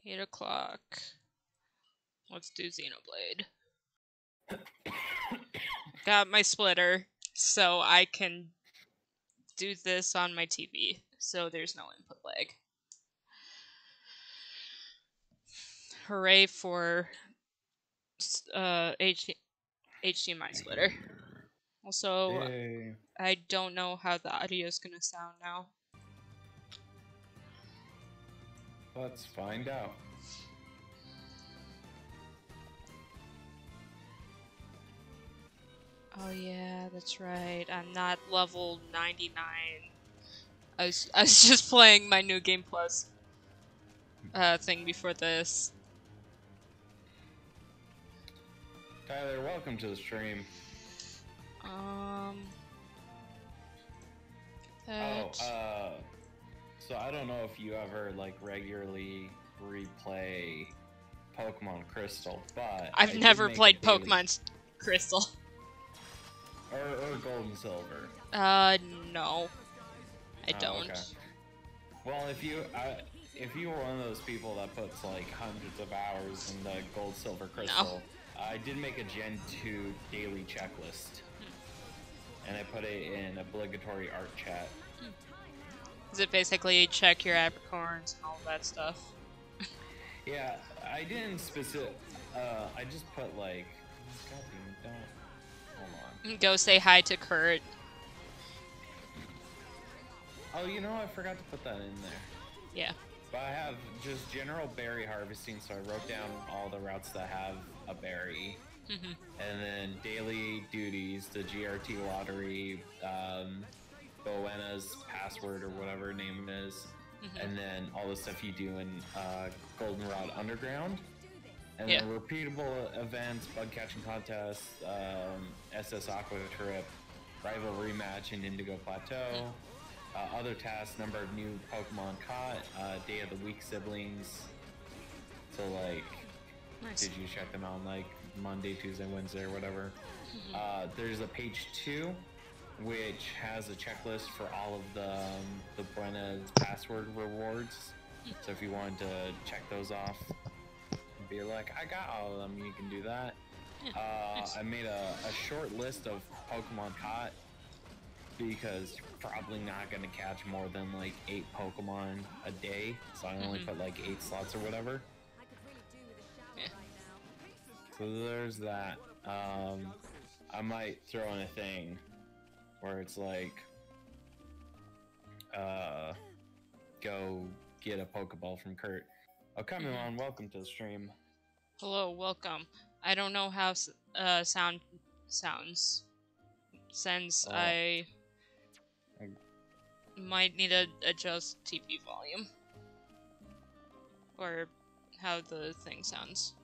8 o'clock. Let's do Xenoblade. Got my splitter, so I can do this on my TV, so there's no input lag. Hooray for HDMI splitter. Also, Yay. I don't know how the audio is gonna sound now. Let's find out. Oh yeah, that's right. I'm not level 99. I was just playing my new Game Plus thing before this. Tyler, welcome to the stream. So I don't know if you ever like regularly replay Pokemon Crystal, but I've never played Pokemon Crystal. Or Gold and Silver. No, I don't. Okay. Well, if you were one of those people that puts like hundreds of hours in the Gold, Silver, Crystal, I did make a Gen 2 daily checklist, and I put it in obligatory art chat. Is it basically check your apricorns and all that stuff? Yeah, I didn't I just put like, goddamn, don't. Hold on. Go say hi to Kurt. Oh, you know, I forgot to put that in there. Yeah. But I have just general berry harvesting, so I wrote down all the routes that have a berry. And then daily duties, the GRT lottery, Bowena's password or whatever her name is, and then all the stuff you do in Goldenrod Underground. And then repeatable events, bug catching contests, SS Aqua Trip, rivalry match in Indigo Plateau. Other tasks, number of new Pokemon caught, day of the week siblings. So like, did you check them out on like Monday, Tuesday, Wednesday, or whatever? There's a page 2, which has a checklist for all of the Buena's password rewards. So if you wanted to check those off, and be like, I got all of them, you can do that. I made a short list of Pokemon caught, because you're probably not going to catch more than like 8 Pokemon a day, so I only put like 8 slots or whatever. So there's that. I might throw in a thing where it's like, go get a Pokeball from Kurt. Oh, come on, welcome to the stream. Hello, welcome. I don't know how sound sounds, since I might need to adjust TV volume, or how the thing sounds.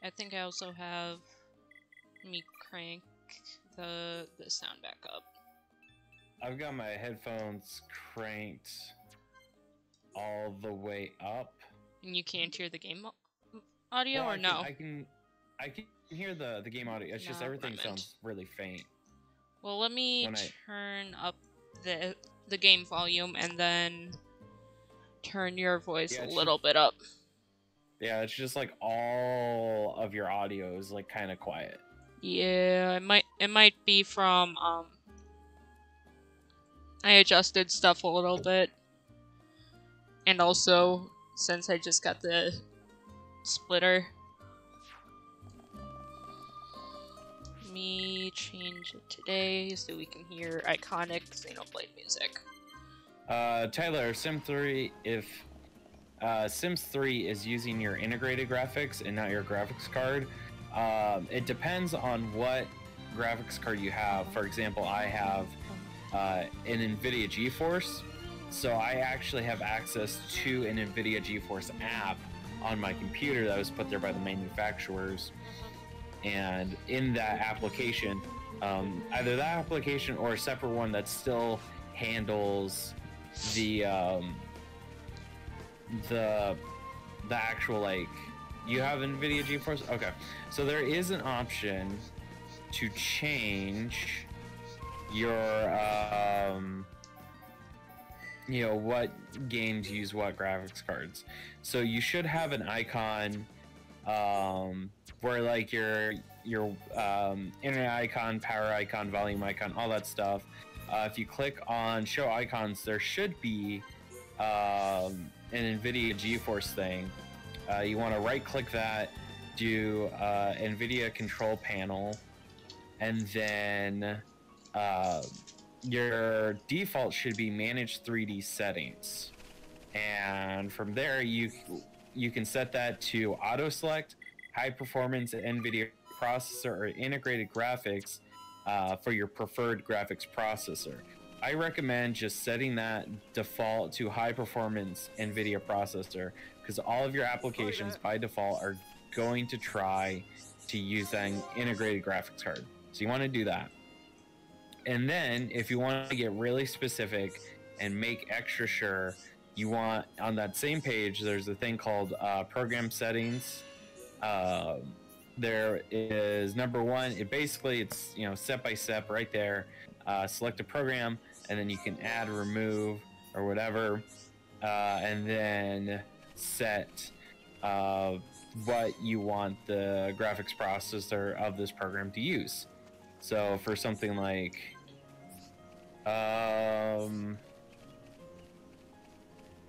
I think I also have, let me crank the sound back up. I've got my headphones cranked all the way up. And you can't hear the game audio, or no? I can hear the game audio. It's just everything sounds really faint. Well, let me turn up the game volume and then turn your voice a little bit up. Yeah, it's just like all of your audio is like kind of quiet. Yeah, it might be from I adjusted stuff a little bit, and also since I just got the splitter. Let me change it today so we can hear iconic Xenoblade music. Tyler, Sim 3, if Sims 3 is using your integrated graphics and not your graphics card, it depends on what graphics card you have. For example, I have an NVIDIA GeForce, so I actually have access to an NVIDIA GeForce app on my computer that was put there by the manufacturers. And in that application, either that application or a separate one that still handles the actual, like, you have NVIDIA GeForce? Okay, so there is an option to change your what games use what graphics cards. So you should have an icon where like your internet icon, power icon, volume icon, all that stuff. If you click on show icons, there should be an NVIDIA GeForce thing. You want to right click that, do NVIDIA control panel, and then your default should be manage 3D settings. And from there, you can set that to auto select, high performance NVIDIA processor, or integrated graphics for your preferred graphics processor. I recommend just setting that default to high performance NVIDIA processor, because all of your applications by default are going to try to use an integrated graphics card. So you want to do that. And then if you want to get really specific and make extra sure, you want, on that same page, there's a thing called program settings. There is number one. It's step by step right there. Select a program, and then you can add, remove, or whatever, and then set what you want the graphics processor of this program to use. So for something like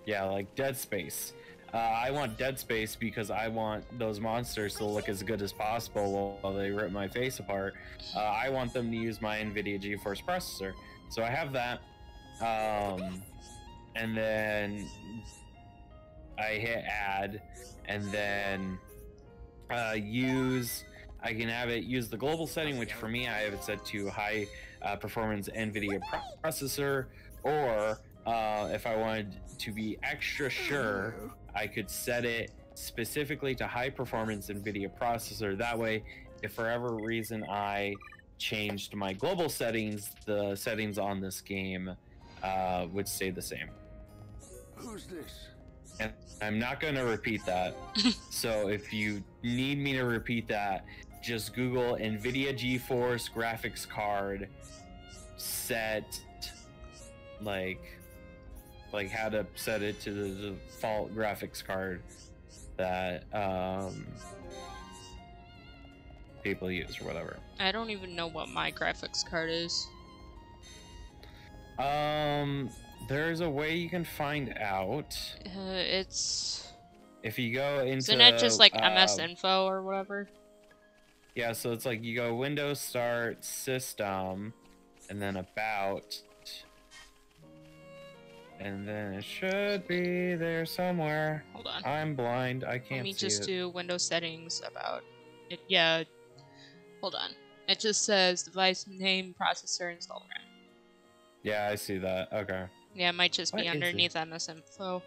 like Dead Space. I want Dead Space because I want those monsters to look as good as possible while they rip my face apart. I want them to use my NVIDIA GeForce processor. So I have that. And then I hit add, and then I can have it use the global setting, which for me, I have it set to high performance NVIDIA processor, or if I wanted to be extra sure, I could set it specifically to high performance NVIDIA processor. That way, if for whatever reason I changed my global settings, the settings on this game would stay the same. Who's this? And I'm not going to repeat that. So if you need me to repeat that, just Google NVIDIA GeForce graphics card set, like how to set it to the default graphics card that people use or whatever. I don't even know what my graphics card is. There's a way you can find out. It's... If you go into... Isn't it just like MS Info or whatever? Yeah, so it's like you go Windows Start, System, and then About. And then it should be there somewhere. Hold on. I'm blind. I can't see it. Let me just do Windows Settings About. It, yeah. Hold on. It just says device name, processor, install RAM. Yeah, I see that. Okay. Yeah, it might just be underneath MS Info.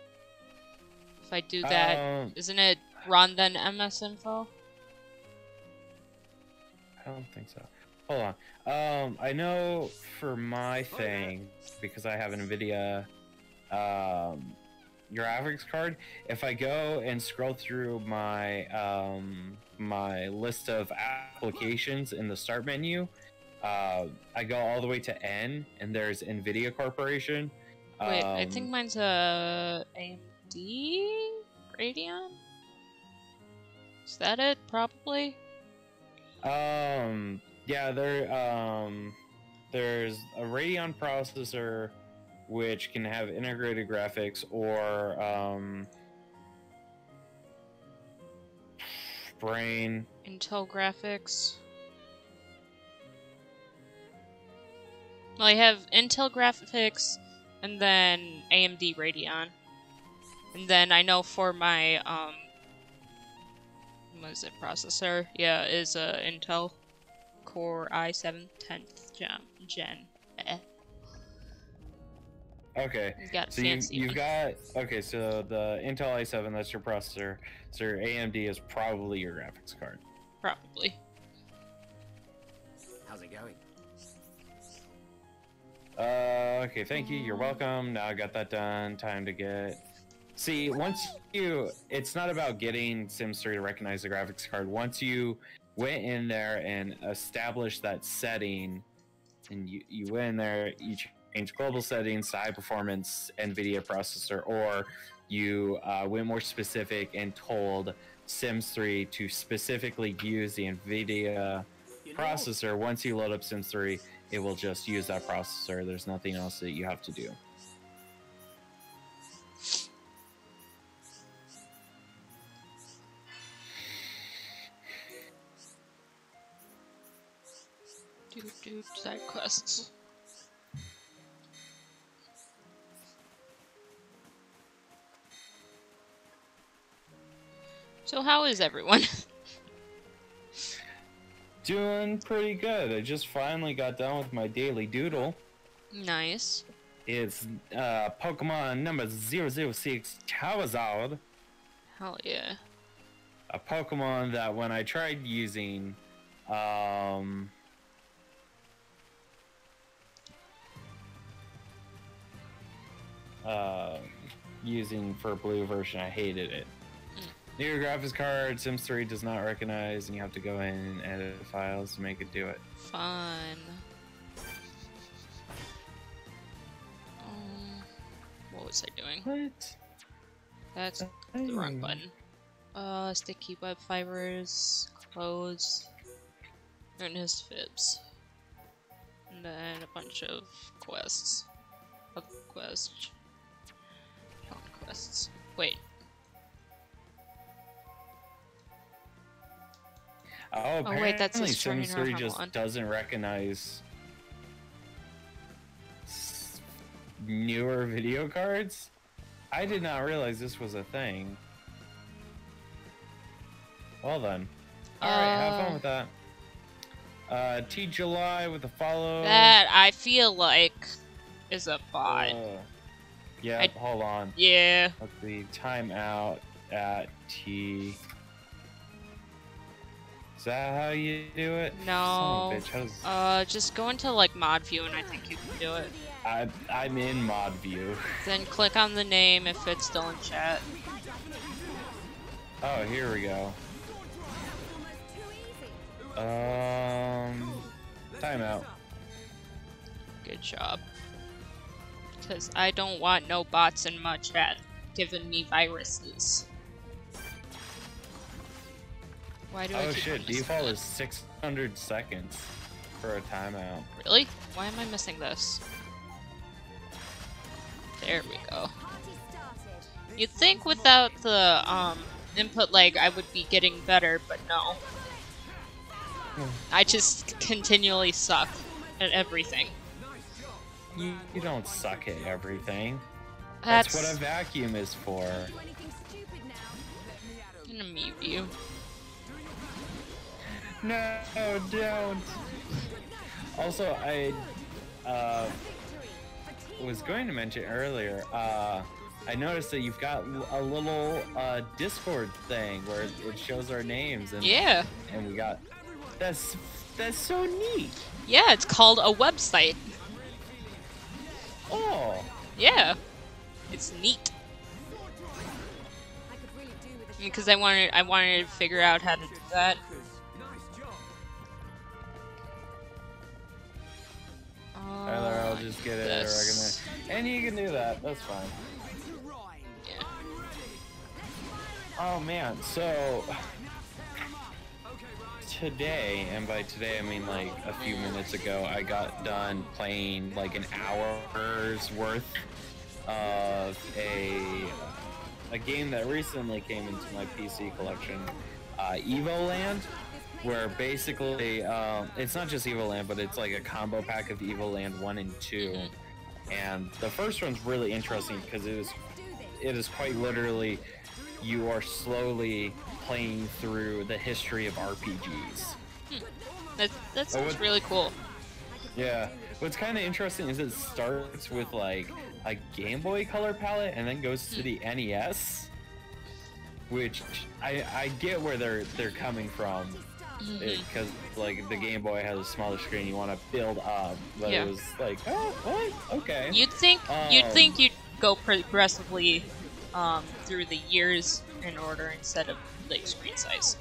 If I do that, isn't it run then MS Info? I don't think so. Hold on. I know for my thing, because I have an NVIDIA graphics card, if I go and scroll through my my list of applications in the start menu, I go all the way to N, and there's NVIDIA Corporation. Wait, I think mine's AMD Radeon? Is that it? Probably? Yeah, there's a Radeon processor which can have integrated graphics, or brain. Intel graphics. Well, I have Intel graphics and then AMD Radeon. And then I know for my what is it, processor? Yeah, is Intel Core i7 10th gen. Okay, so you've got, okay, so the Intel i7, that's your processor, so your AMD is probably your graphics card. Probably. How's it going? Okay, thank you, you're welcome. Now I got that done. Time to get... See, once you... It's not about getting Sims 3 to recognize the graphics card. Once you went in there and established that setting, and you went in there, you change global settings to high performance NVIDIA processor, or you went more specific and told Sims 3 to specifically use the NVIDIA processor. Once you load up Sims 3, it will just use that processor. There's nothing else that you have to do. Side quests. So how is everyone? Doing pretty good. I just finally got done with my daily doodle. Nice. It's Pokemon number 006 Charizard. Hell yeah. A Pokemon that when I tried using using for blue version, I hated it. New graphics card, Sims 3 does not recognize, and you have to go in and edit files to make it do it. Fun. What was I doing? What? That's the wrong button. Sticky web fibers, clothes, earnest fibs, and then a bunch of quests. Quests. Quests. Wait. Oh wait, that's apparently just turning Sims 3 around just on. doesn't recognize newer video cards? I did not realize this was a thing. Well then. Alright, have fun with that. T July with a follow. That, I feel like, is a bot. Yeah, hold on. Yeah. Let's see, timeout at T. Is that how you do it? No. Son of a bitch, how's... Just go into like mod view and I think you can do it. I'm in mod view. Then click on the name if it's still in chat. Oh, here we go. Timeout. Good job. Because I don't want no bots in my chat giving me viruses. Why do I Oh keep shit, on missing default that? is 600 seconds for a timeout. Really? Why am I missing this? There we go. You'd think without the input lag I would be getting better, but no. I just continually suck at everything. You don't suck at everything. That's That's what a vacuum is for. I'm gonna mute you. No, don't. Also, I was going to mention earlier, I noticed that you've got a little Discord thing where it shows our names, and Yeah. and we got that's so neat. Yeah, it's called a website. Oh, Yeah. It's neat. Because I wanted to figure out how to do that. Tyler, I'll just get it. This. And you can do that. That's fine. Yeah. Oh man, so today, and by today I mean like a few minutes ago, I got done playing like an hour's worth of a game that recently came into my PC collection, Evoland, where basically it's not just Evoland, but it's like a combo pack of Evoland 1 and 2. And the first one's really interesting because it is quite literally you are slowly playing through the history of RPGs. That sounds really cool. Yeah. What's kind of interesting is it starts with like a Game Boy Color palette and then goes to the NES, which I get where they're coming from, because like the Game Boy has a smaller screen, you want to build up, but Yeah. it was like, oh, what? Okay. You'd think you'd go progressively through the years in order instead of like screen size.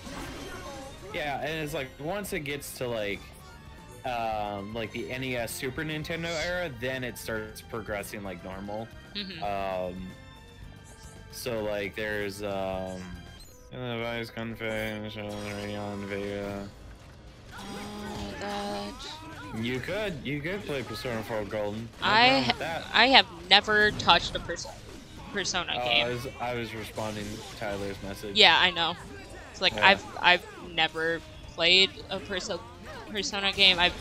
Yeah, and it's like once it gets to like like the NES Super Nintendo era, then it starts progressing like normal. So like there's Vice Config, Rayon, Vega. You could play Persona 4 Golden. I have never touched a Persona game. I was responding to Tyler's message. Yeah, I know. It's like I've never played a Persona game. I've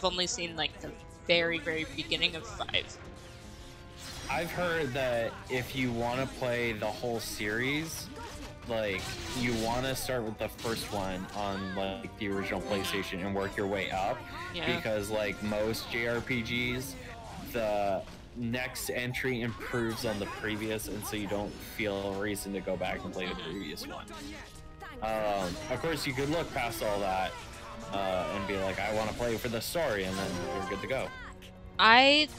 only seen like the very beginning of 5. I've heard that if you want to play the whole series, like you want to start with the first one on like the original PlayStation and work your way up, because like most JRPGs, the next entry improves on the previous, and so you don't feel a reason to go back and play the previous one. Of course, you could look past all that and be like, I want to play for the story, and then you're good to go. I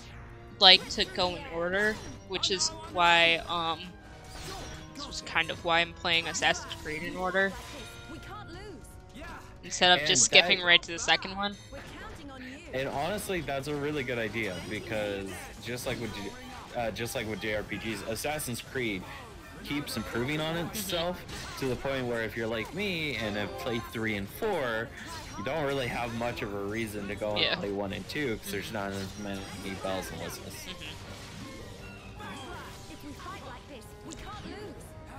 like to go in order, which is why this was kind of why I'm playing Assassin's Creed in order instead of just skipping right to the second one. And honestly, that's a really good idea, because just like with JRPGs, Assassin's Creed keeps improving on itself to the point where if you're like me and have played 3 and 4, you don't really have much of a reason to go and play 1 and 2 because there's not as many bells and whistles.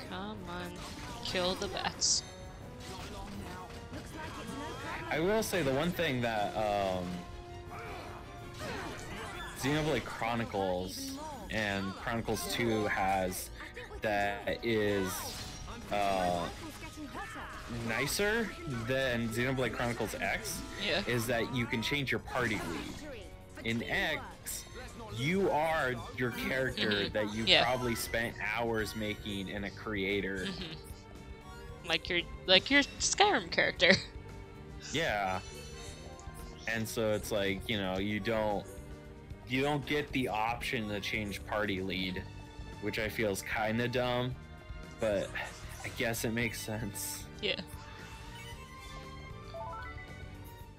Come on, kill the bats. I will say the one thing that Xenoblade Chronicles and Chronicles 2 has that is nicer than Xenoblade Chronicles X is that you can change your party lead. In X, you are your character that you probably spent hours making and a creator. Like your Skyrim character. Yeah. And so it's like, you know, you don't get the option to change party lead, which I feel is kind of dumb, but I guess it makes sense. Yeah.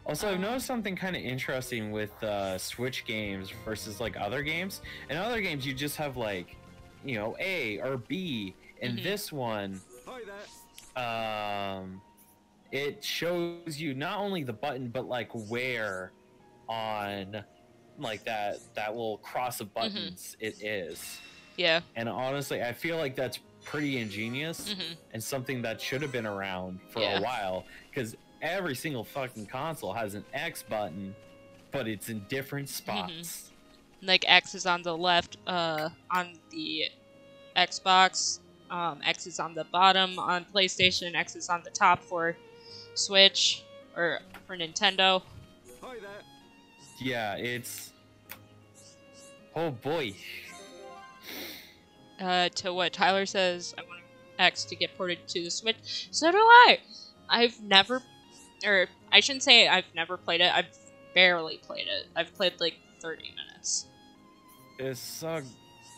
Also, I've noticed something kind of interesting with Switch games versus like other games. In other games, you just have like, you know, A or B. In this one, it shows you not only the button, but like where on like that little cross of buttons it is. Yeah. And honestly, I feel like that's pretty ingenious and something that should have been around for a while, because every single fucking console has an X button, but it's in different spots. Like X is on the left on the Xbox, X is on the bottom on PlayStation, X is on the top for Switch or for Nintendo. Yeah, it's oh boy. To what Tyler says, I want X to get ported to the Switch. So do I. I've never, or I shouldn't say I've never played it. I've barely played it. I've played like 30 minutes. It's so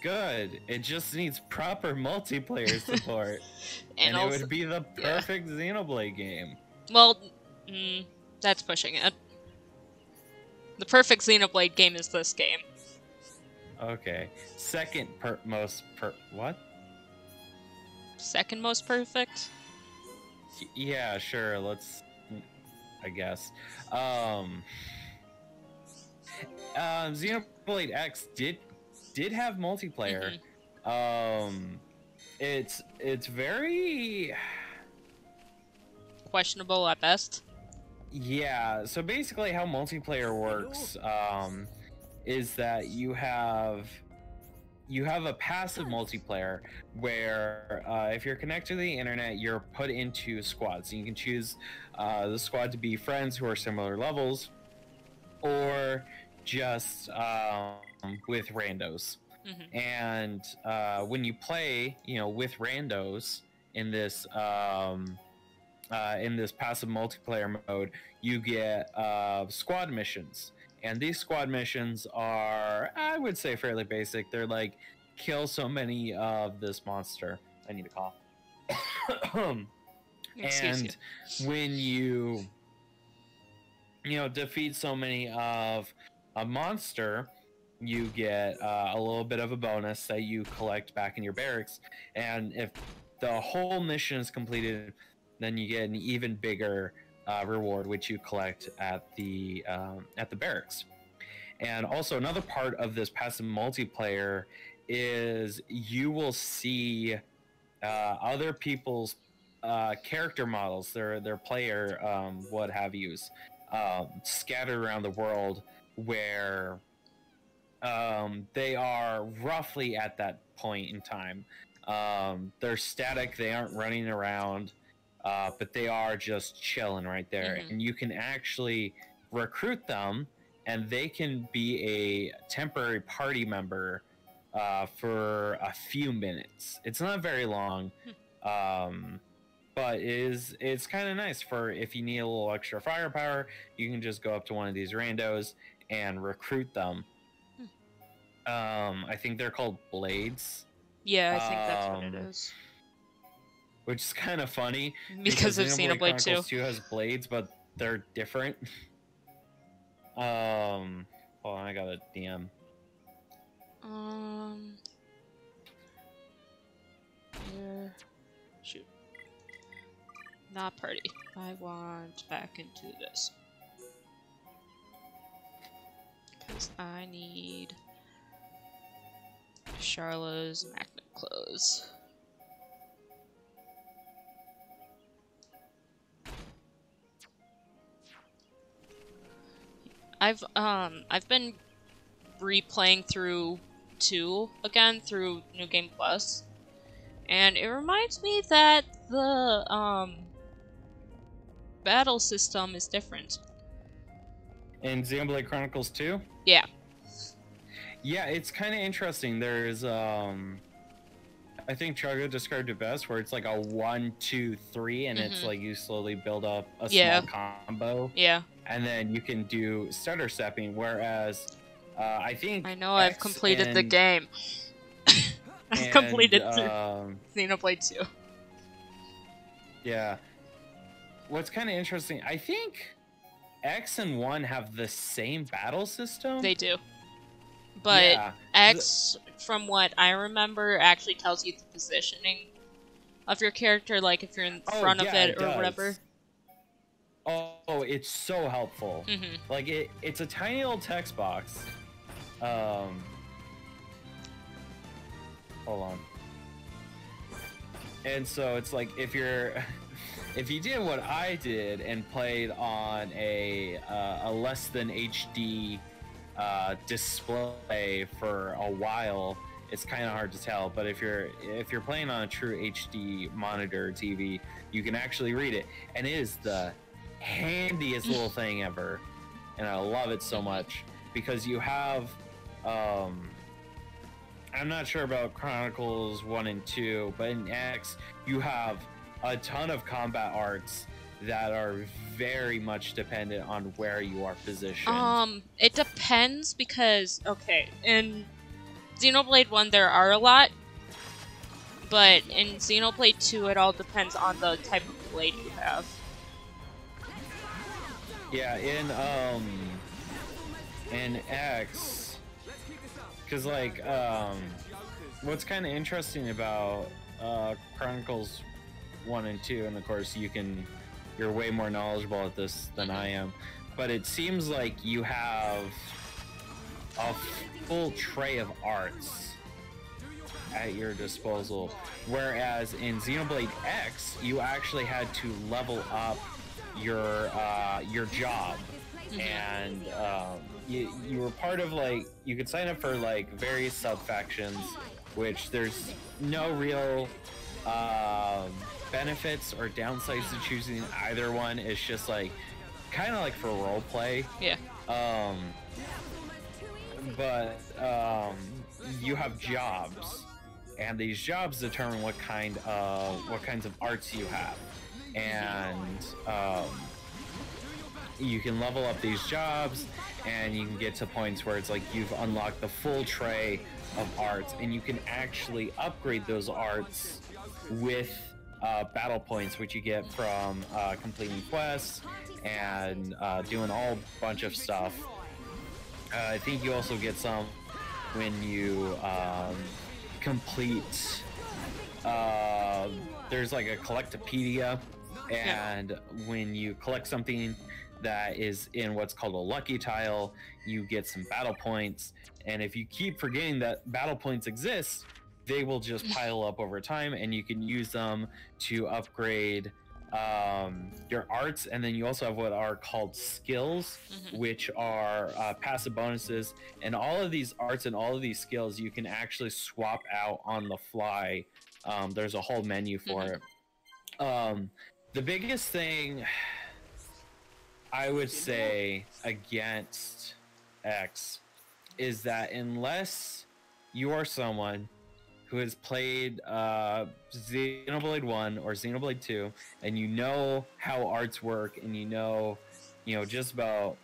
good. It just needs proper multiplayer support, and also, it would be the perfect Xenoblade game. Well, that's pushing it. The perfect Xenoblade game is this game. Okay. Second what? Second most perfect? Yeah, sure. Let's, I guess. Xenoblade X did have multiplayer. It's very questionable at best. Yeah, so basically how multiplayer works is that you have a passive multiplayer where if you're connected to the internet, you're put into squads. So you can choose the squad to be friends who are similar levels, or just with randos. And when you play, you know, with randos in this passive multiplayer mode, you get squad missions. And these squad missions are, I would say, fairly basic. They're like, kill so many of this monster. I need a cough. And when you defeat so many of a monster, you get a little bit of a bonus that you collect back in your barracks, and if the whole mission is completed, then you get an even bigger reward, which you collect at the barracks. And also another part of this passive multiplayer is you will see other people's character models, their player what have yous, scattered around the world, where they are roughly at that point in time. They're static, they aren't running around, but they are just chilling right there. And you can actually recruit them, and they can be a temporary party member for a few minutes. It's not very long, but it's kind of nice for if you need a little extra firepower. You can just go up to one of these randos and recruit them. I think they're called Blades. Yeah, I think that's what it is. Which is kind of funny because of Xenoblade 2. Chronicles 2 has blades, but they're different. Hold on, I got a DM. Yeah. Shoot. Not party. I want back into this. Because I need Charlotte's magnet clothes. I've been replaying through 2 again through New Game Plus, and it reminds me that the battle system is different. In Xenoblade Chronicles 2? Yeah. Yeah, it's kind of interesting. There's I think Chaga described it best, where it's like a 1, 2, 3, and it's like you slowly build up a small combo. Yeah. And then you can do stutter stepping, whereas I think I've completed the game. I've completed Xenoblade 2. Yeah. What's kind of interesting, I think X and 1 have the same battle system. They do. But X, from what I remember, actually tells you the positioning of your character, like if you're in front of it or whatever. Oh, it's so helpful. Like it's a tiny little text box. Hold on. And so it's like if you did what I did and played on a less than HD display for a while, it's kind of hard to tell. But if you're playing on a true HD monitor TV, you can actually read it, and it is the handiest little thing ever, and I love it so much because you have I'm not sure about Chronicles 1 and 2, but in X you have a ton of combat arts that are very much dependent on where you are positioned. It depends because in Xenoblade 1 there are a lot, but in Xenoblade 2 it all depends on the type of blade you have. Yeah, in X, because like what's kind of interesting about Chronicles 1 and 2, and of course you're way more knowledgeable at this than I am, but it seems like you have a full tray of arts at your disposal, whereas in Xenoblade X you actually had to level up your job, and you were part of, like, you could sign up for like various sub factions, which there's no real benefits or downsides to choosing either one. It's just like kind of like for role play. Yeah. But you have jobs, and these jobs determine what kinds of arts you have, and you can level up these jobs, and you can get to points where it's like you've unlocked the full tray of arts, and you can actually upgrade those arts with battle points, which you get from completing quests and doing all bunch of stuff. I think you also get some when you complete. There's like a collectopedia, and when you collect something that is in what's called a lucky tile, you get some battle points. And if you keep forgetting that battle points exist, they will just pile up over time, and you can use them to upgrade your arts. And then you also have what are called skills, which are passive bonuses. And all of these arts and all of these skills you can actually swap out on the fly. There's a whole menu for it. The biggest thing I would say against X is that unless you are someone who has played Xenoblade 1 or Xenoblade 2, and you know how arts work, and you know just about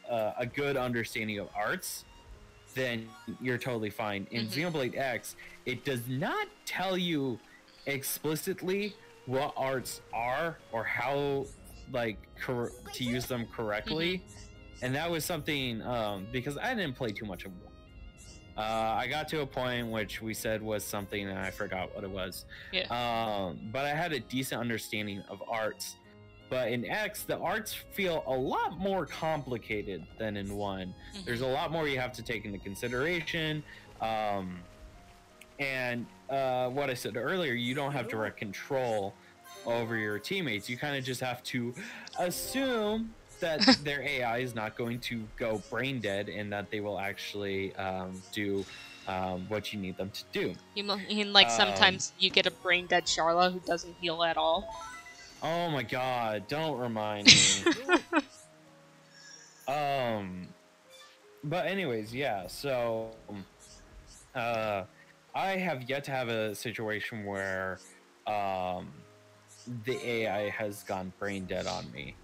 a good understanding of arts, then you're totally fine. In Xenoblade X, it does not tell you explicitly what arts are or how to use them correctly. And that was something because I didn't play too much of one. I got to a point which we said was something and I forgot what it was. But I had a decent understanding of arts. But in X, the arts feel a lot more complicated than in 1. There's a lot more you have to take into consideration. And what I said earlier, you don't have direct control over your teammates. You kind of just have to assume that their AI is not going to go brain dead, and that they will actually do what you need them to do. You mean like sometimes you get a brain dead Charla who doesn't heal at all? Oh my god, don't remind me. But anyways, yeah, so I have yet to have a situation where the AI has gone brain dead on me.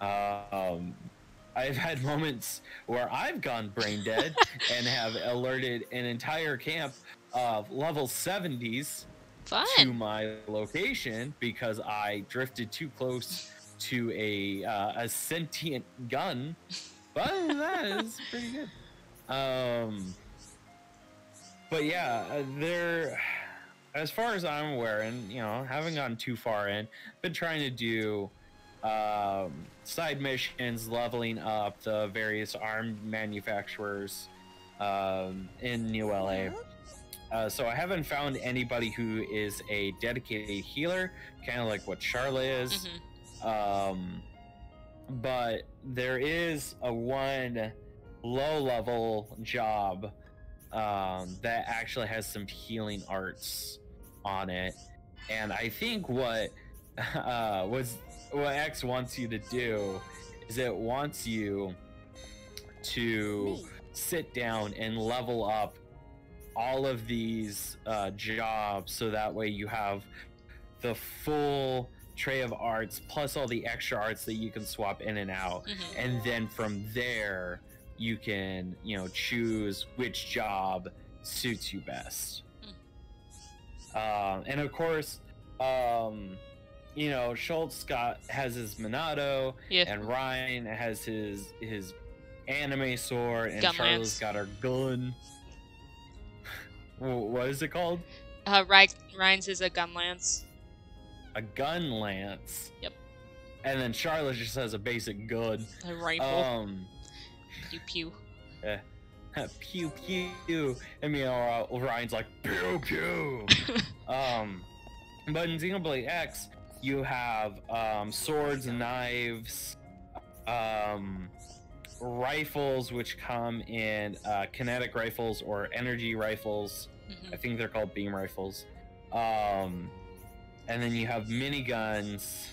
I've had moments where I've gone brain dead and have alerted an entire camp of level 70s to my location because I drifted too close to a sentient gun. But other than that, it's pretty good. But yeah, there, as far as I'm aware, and haven't gone too far in, been trying to do side missions, leveling up the various armed manufacturers in New LA. So I haven't found anybody who is a dedicated healer, kind of like what Charla is. But there is a one low-level job that actually has some healing arts on it, and I think what X wants you to do is it wants you to sit down and level up all of these jobs, so that way you have the full tray of arts plus all the extra arts that you can swap in and out, and then from there you can choose which job suits you best. And of course Schultz has his Minato, and Ryan has his anime sword, and Charlotte's got her gun. What is it called? Ryan's is a gun lance. A gun lance? Yep. And then Charlotte just has a basic gun. A rifle. Pew pew. Yeah. Pew pew. And Ryan's like pew pew. But in Xenoblade X, you have swords and knives, rifles, which come in kinetic rifles or energy rifles. I think they're called beam rifles. And then you have miniguns,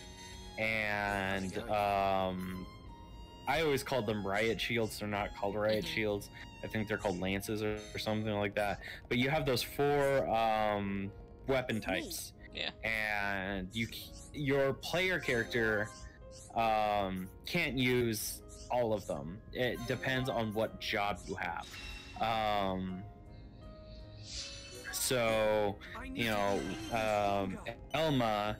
and I always called them riot shields. They're not called riot shields. I think they're called lances or something like that. But you have those 4 weapon types. Yeah. And your player character can't use all of them. It depends on what job you have. So Elma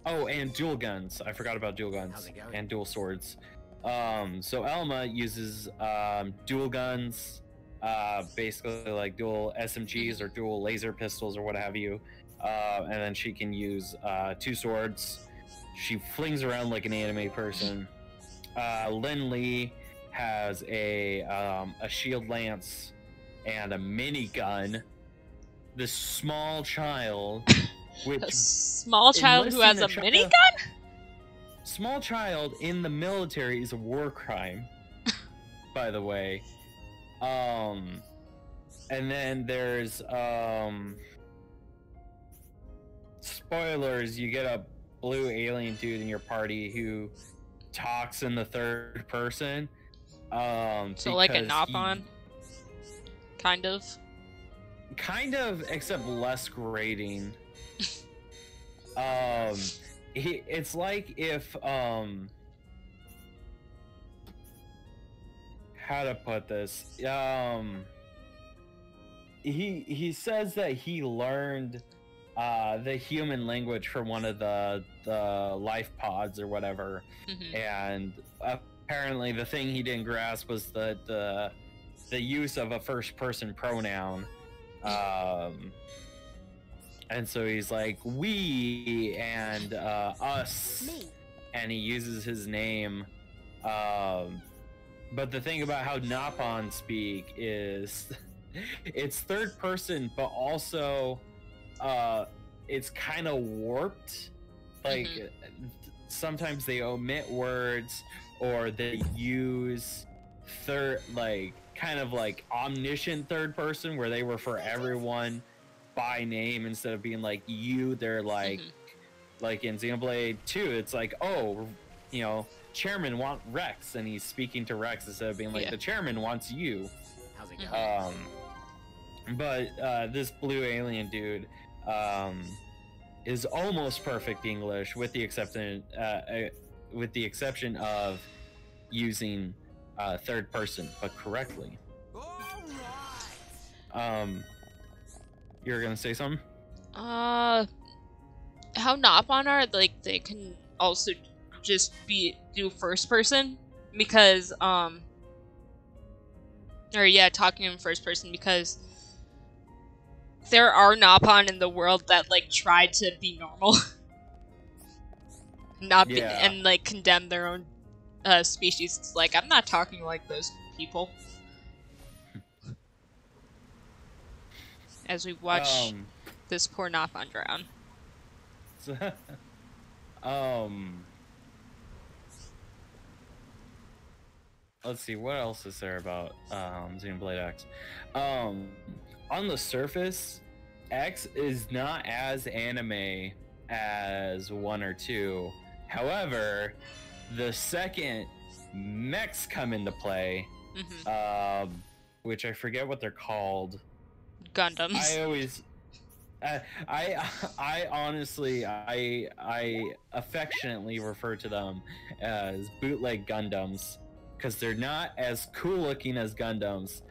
Oh, and dual guns. I forgot about dual guns and dual swords. So Elma uses dual guns, basically like dual SMGs or dual laser pistols or what have you. And then she can use 2 swords. She flings around like an anime person. Lin Lee has a shield lance and a minigun. This small child, which a small child who has a minigun? Small child in the military is a war crime, by the way. And then there's spoilers. You get a blue alien dude in your party who talks in the third person. So like a Nopon, kind of, except less grating. It's like if how to put this? He says that he learned the human language from one of the life pods or whatever, and apparently the thing he didn't grasp was the use of a first person pronoun. And so he's like we and us, and he uses his name. But the thing about how Nopon speak is it's third person, but also it's kind of warped. Like sometimes they omit words, or they use kind of like omniscient third person, where they refer everyone by name instead of being like you. They're like like in Xenoblade 2, it's like, oh, you know, chairman want Rex, and he's speaking to Rex instead of being like the chairman wants you. How's it going? But this blue alien dude is almost perfect English, with the exception of using third person, but correctly. You're gonna say something? How Nopon are, like, they can also just do first person, because talking in first person, because there are Nopon in the world that like try to be normal, and like condemn their own species. It's like, I'm not talking like those people. As we watch this poor Nopon drown. Let's see, what else is there about Xenoblade X? On the surface, X is not as anime as 1 or 2. However, the second mechs come into play, which I forget what they're called. Gundams. I honestly, I affectionately refer to them as bootleg Gundams, because they're not as cool looking as Gundams,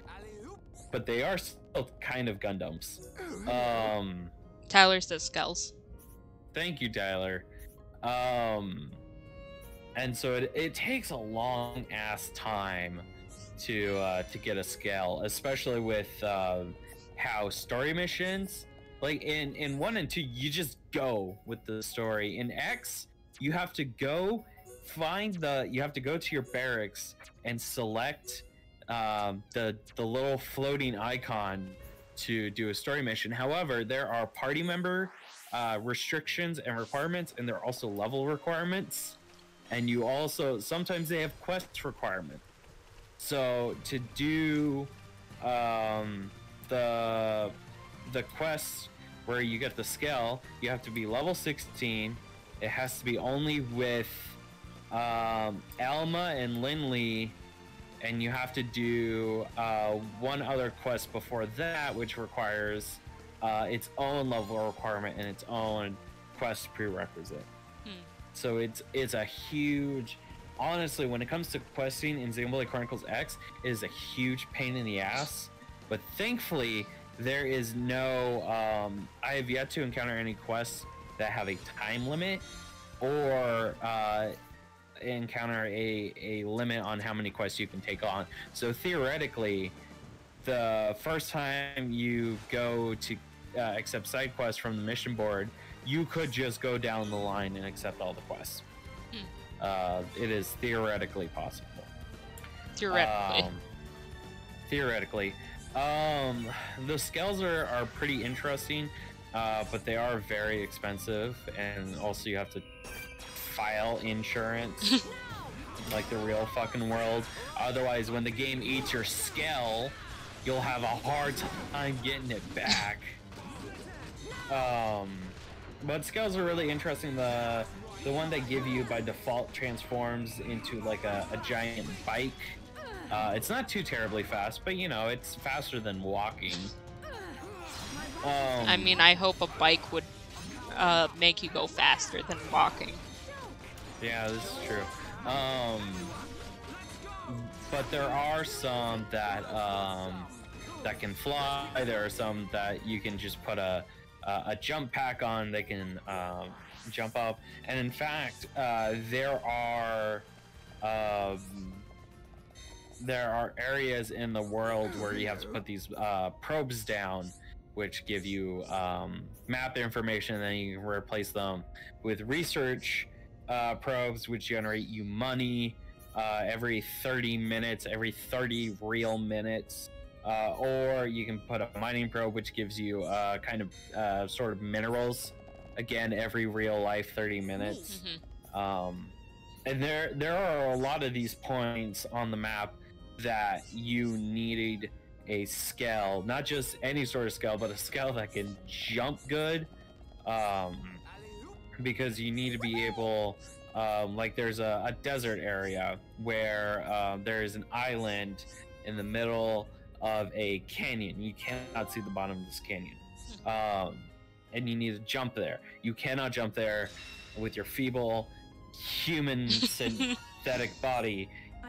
but they are still kind of Gundams. Tyler says skulls. Thank you, Tyler. And so it takes a long ass time to get a scale, especially with how story missions, like in 1 and 2, you just go with the story. In X, you have to go to your barracks and select the little floating icon to do a story mission. However, there are party member restrictions and requirements, and there are also level requirements, and you also sometimes they have quest requirements. So to do the quest where you get the scale, you have to be level 16. It has to be only with Alma and Lin Lee, and you have to do one other quest before that, which requires its own level requirement and its own quest prerequisite. So it's a huge, honestly, when it comes to questing in Xenoblade Chronicles X, it is a huge pain in the ass. But thankfully, there is no I have yet to encounter any quests that have a time limit. or encounter a limit on how many quests you can take on. So theoretically, the first time you go to accept side quests from the mission board, you could just go down the line and accept all the quests. It is theoretically possible. Theoretically. The scales are pretty interesting, but they are very expensive, and also you have to file insurance like the real fucking world. Otherwise, when the game eats your scale, you'll have a hard time getting it back. But scales are really interesting. The one they give you by default transforms into like a giant bike. It's not too terribly fast, but you know, it's faster than walking. I mean, I hope a bike would make you go faster than walking. Yeah, this is true. But there are some that that can fly. There are some that you can just put a jump pack on. They can jump up, and in fact, there are areas in the world where you have to put these probes down, which give you map information, and then you can replace them with research probes, which generate you money every 30 minutes, every 30 real minutes. Or you can put a mining probe, which gives you kind of sort of minerals, again, every real life 30 minutes. And there are a lot of these points on the map that you need a scale, not just any sort of scale, but a scale that can jump good, because you need to be able, like there's a desert area where there's an island in the middle of a canyon. You cannot see the bottom of this canyon, and you need to jump there. You cannot jump there with your feeble human synthetic body.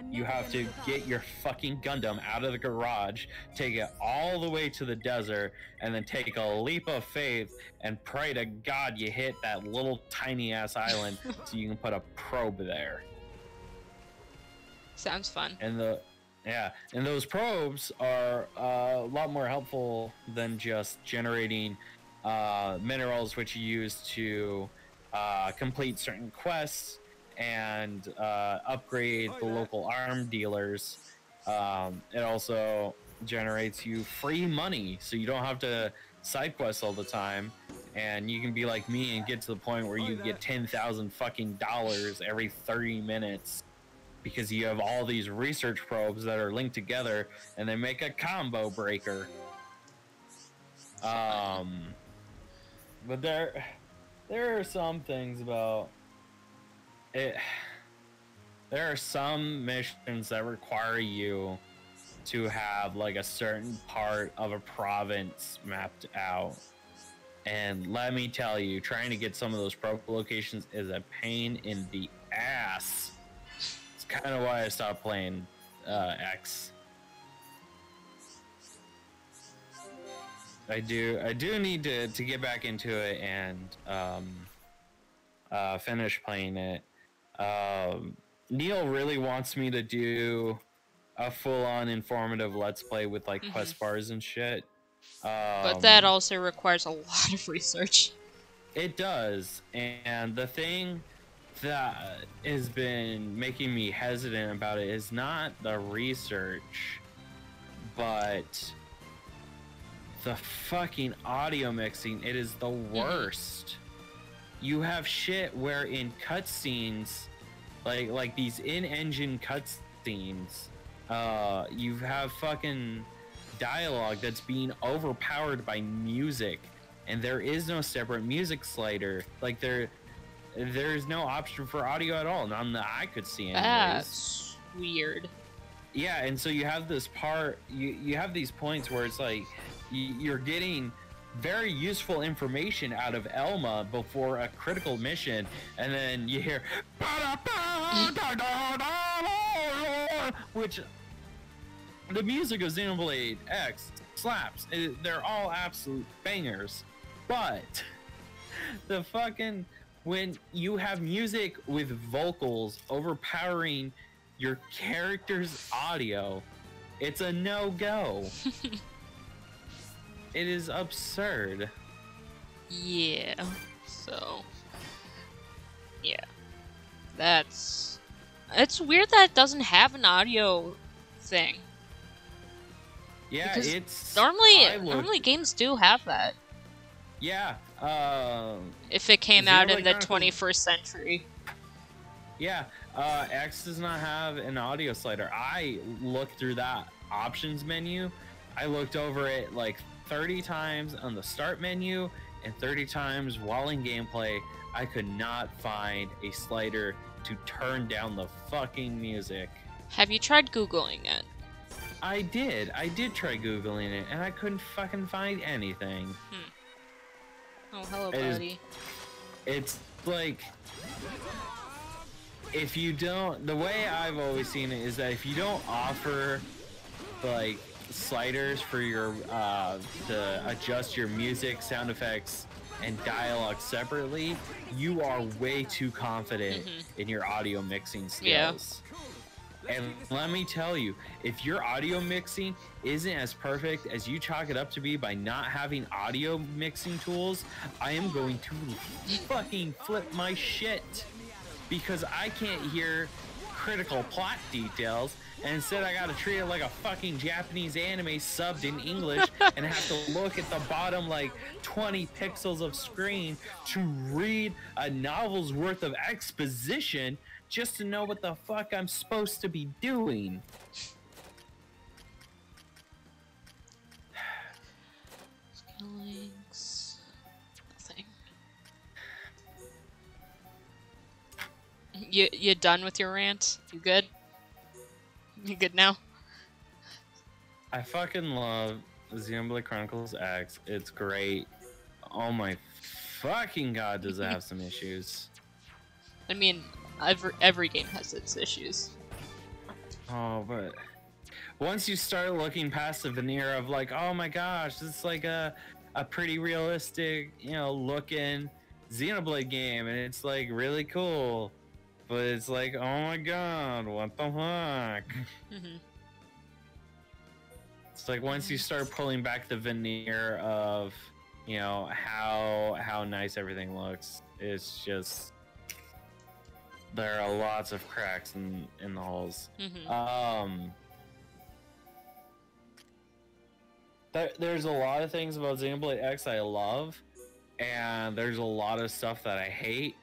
You have to get your fucking Gundam out of the garage, take it all the way to the desert, and then take a leap of faith and pray to God you hit that little tiny ass island so you can put a probe there. Sounds fun. And those probes are a lot more helpful than just generating minerals, which you use to complete certain quests and upgrade the local arm dealers. It also generates you free money, so you don't have to side quest all the time, and you can be like me and get to the point where you get 10,000 fucking dollars every 30 minutes because you have all these research probes that are linked together and they make a combo breaker. But there are some things about it. There are some missions that require you to have like a certain part of a province mapped out, and let me tell you, trying to get some of those probe locations is a pain in the ass. It's kind of why I stopped playing X. I do need to get back into it and finish playing it. Neil really wants me to do a full-on informative let's play with like quest bars and shit. But that also requires a lot of research. It does, and the thing that has been making me hesitant about it is not the research, but the fucking audio mixing. It is the worst. You have shit where in cutscenes, like these in-engine cutscenes, you have fucking dialogue that's being overpowered by music, and there is no separate music slider. Like there's no option for audio at all, none that I could see anyways. That's weird. Yeah, and so you have this part, you have these points where it's like you're getting very useful information out of Elma before a critical mission, and then you hear which the music of Xenoblade X slaps. They're all absolute bangers, but the fucking when you have music with vocals overpowering your character's audio, it's a no-go. It is absurd. Yeah. So. Yeah. That's. It's weird that it doesn't have an audio thing. Yeah, because it's normally games do have that. Yeah. If it came out in the Chronicles, 21st century. Yeah. X does not have an audio slider. I looked through that options menu. I looked over it like 30 times on the start menu and 30 times while in gameplay. I could not find a slider to turn down the fucking music. Have you tried Googling it? I did try Googling it, and I couldn't fucking find anything. Oh, hello, buddy. It's like, if you don't, the way I've always seen it is that if you don't offer, like, sliders for your, to adjust your music, sound effects, and dialogue separately, you are way too confident in your audio mixing skills. Yeah. And let me tell you, if your audio mixing isn't as perfect as you chalk it up to be by not having audio mixing tools, I am going to fucking flip my shit. Because I can't hear critical plot details, and instead I gotta treat it like a fucking Japanese anime subbed in English and have to look at the bottom like 20 pixels of screen to read a novel's worth of exposition just to know what the fuck I'm supposed to be doing. Links. Nothing. You done with your rant? You good? You good now? I fucking love Xenoblade Chronicles X. It's great. Oh my fucking god, does it have some issues? I mean, every game has its issues. Oh, but once you start looking past the veneer of like, oh my gosh, this is like a pretty realistic, you know, looking Xenoblade game, and it's like really cool, but it's like, oh my god, what the fuck? It's like once you start pulling back the veneer of, you know, how nice everything looks, it's just, there are lots of cracks in the holes. There's a lot of things about Xenoblade X I love, and there's a lot of stuff that I hate,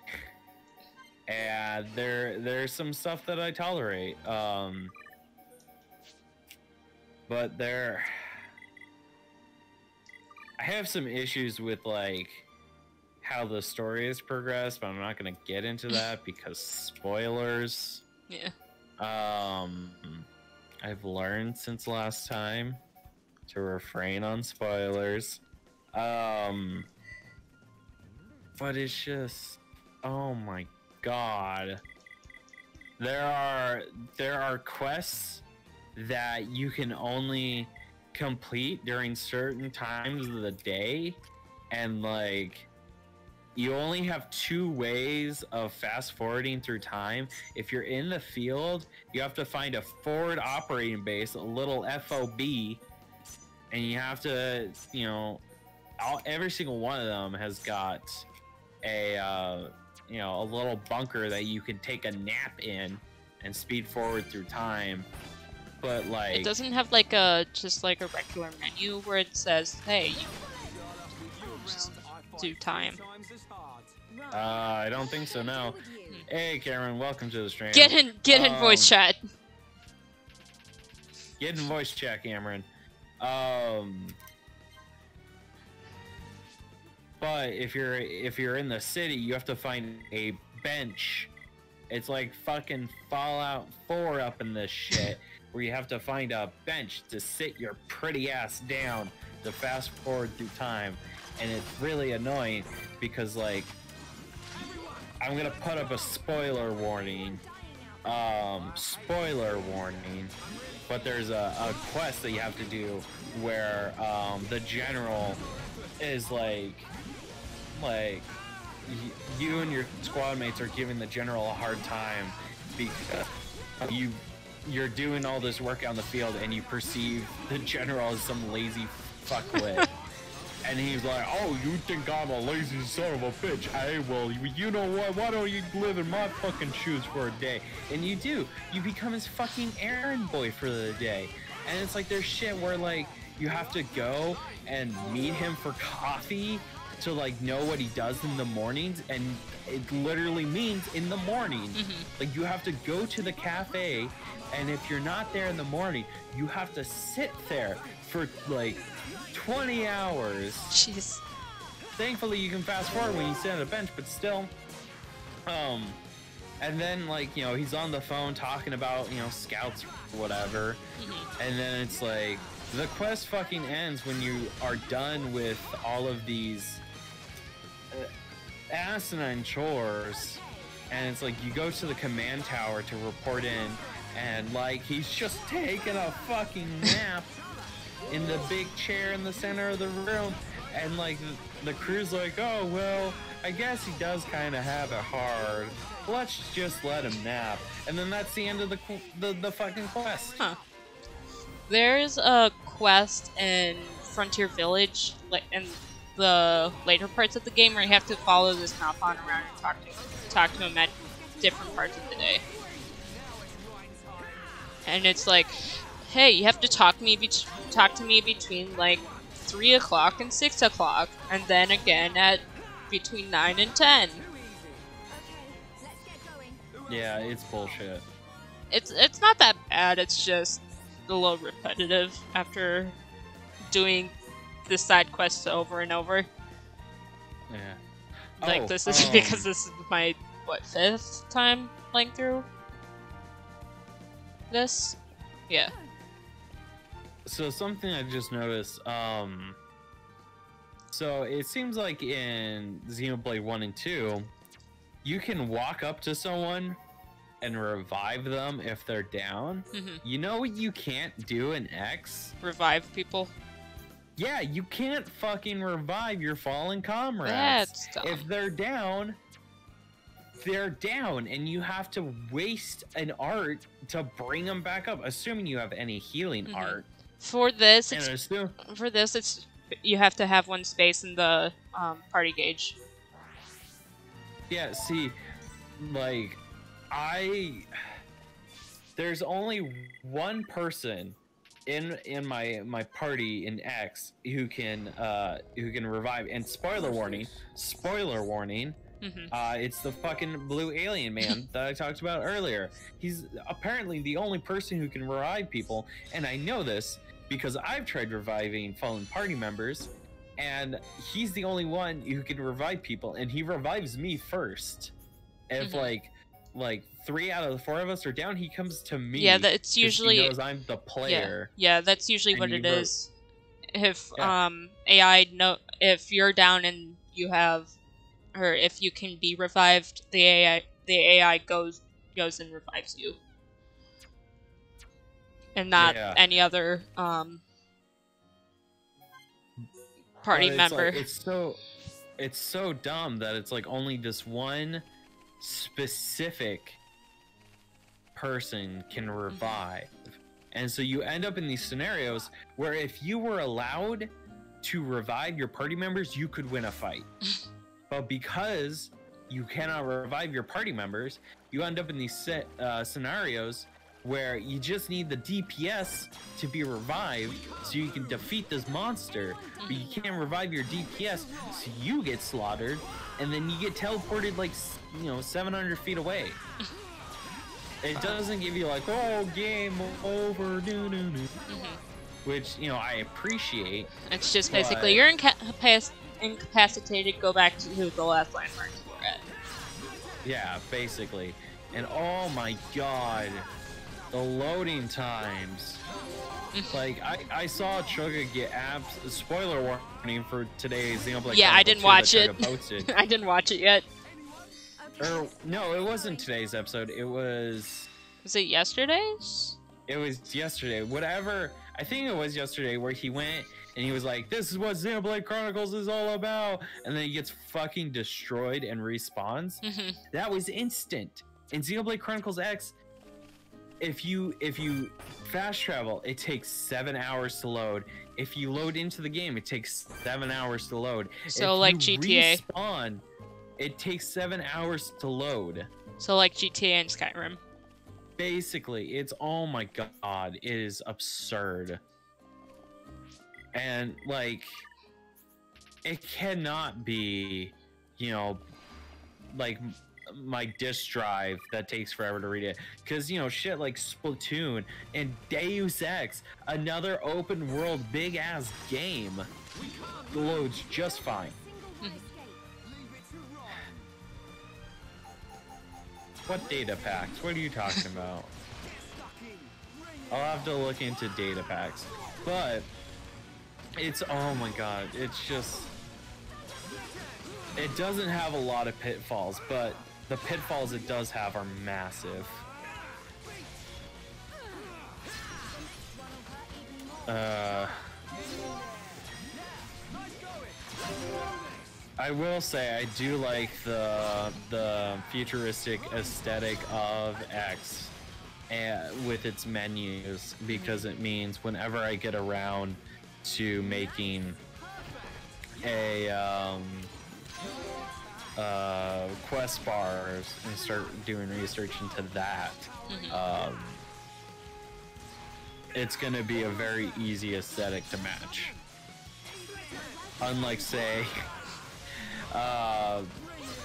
and there's some stuff that I tolerate. But I have some issues with like how the story has progressed, but I'm not gonna get into that because spoilers. Yeah. I've learned since last time to refrain on spoilers. But it's just, oh my god. There are quests that you can only complete during certain times of the day, and like you only have 2 ways of fast forwarding through time. If you're in the field, you have to find a forward operating base, a little FOB, and you have to, you know, every single one of them has got a you know, a little bunker that you can take a nap in and speed forward through time. But like, it doesn't have like just like a regular menu where it says, hey, you just do time. I don't think so, no. Hey Cameron, welcome to the stream. Get in voice chat. Get in voice chat, Cameron. But if you're in the city, you have to find a bench. It's like fucking Fallout 4 up in this shit, where you have to find a bench to sit your pretty ass down to fast forward through time. And it's really annoying because, like, I'm gonna put up a spoiler warning. But there's a quest that you have to do where the general is like you and your squad mates are giving the general a hard time because you're doing all this work on the field and you perceive the general as some lazy fuckwit. And he's like, oh, you think I'm a lazy son of a bitch? Well, you know what? Why don't you live in my fucking shoes for a day? And you do. You become his fucking errand boy for the day. And it's like there's shit where like you have to go and meet him for coffee to like know what he does in the mornings, and it literally means in the morning. Like you have to go to the cafe, and if you're not there in the morning, you have to sit there for like 20 hours. Jeez. Thankfully you can fast forward when you sit on a bench, but still. And then like, you know, he's on the phone talking about, you know, scouts or whatever. And then it's like the quest fucking ends when you are done with all of these asinine chores, and it's like you go to the command tower to report in, and like he's just taking a fucking nap in the big chair in the center of the room, and like the crew's like, oh well, I guess he does kind of have it hard, let's just let him nap. And then that's the end of the fucking quest. There's a quest in Frontier Village in the later parts of the game where you have to follow this Malphon around and talk to him at different parts of the day. And it's like, hey, you have to talk to me between like 3 o'clock and 6 o'clock, and then again at between 9 and 10. Yeah, it's bullshit. It's not that bad, it's just a little repetitive after doing the side quests over and over. Yeah. Like this is because this is my 5th time playing through this. Yeah. So something I just noticed, so it seems like in Xenoblade 1 and 2, you can walk up to someone and revive them if they're down. You know what you can't do in X? Revive people. Yeah, you can't fucking revive your fallen comrades. That's dumb. If they're down, and you have to waste an art to bring them back up, assuming you have any healing art. For this, it's you have to have one space in the party gauge. Yeah, see, like there's only one person in my party in X who can revive, and spoiler warning, it's the fucking blue alien man that I talked about earlier. He's apparently the only person who can revive people, and I know this because I've tried reviving fallen party members, and he's the only one who can revive people, and he revives me first. If like 3 out of the 4 of us are down, he comes to me. Yeah, that's usually, he knows I'm the player. Yeah, that's usually what it is. If if you're down and you have, or if you can be revived, the AI goes and revives you, and not any other party member. Like, it's so dumb that it's like only this one specific person can revive. And so you end up in these scenarios where if you were allowed to revive your party members, you could win a fight. But because you cannot revive your party members, you end up in these scenarios where you just need the DPS to be revived so you can defeat this monster, but you can't revive your DPS, so you get slaughtered, and then you get teleported like 700 feet away. It doesn't give you like, oh, game over, which I appreciate. It's just basically you're incapacitated. Go back to the last landmark you were at. Yeah, basically. And oh my god, the loading times. Like I saw Chuga get spoiler warning for today's Xenoblade. Yeah, I didn't watch it. I didn't watch it yet. No, it wasn't today's episode. It was. Was it yesterday's? It was yesterday. Whatever. I think it was yesterday where he went and he was like, "This is what Xenoblade Chronicles is all about," and then he gets fucking destroyed and respawns. That was instant. In Xenoblade Chronicles X, if you fast travel, it takes 7 hours to load. If you load into the game, it takes 7 hours to load. So if like you GTA. Respawn, it takes 7 hours to load. So like GTA and Skyrim. Basically, it's, oh my god, it is absurd. And like, it cannot be, you know, like my disk drive that takes forever to read it, because you know, shit like Splatoon and Deus Ex, another open world big ass game, loads just fine. What data packs? What are you talking about? I'll have to look into data packs, but it's, oh my god, it's just, it doesn't have a lot of pitfalls, but the pitfalls it does have are massive. I will say I do like the futuristic aesthetic of X with its menus, because it means whenever I get around to making a quest bars and start doing research into that, it's gonna be a very easy aesthetic to match, unlike say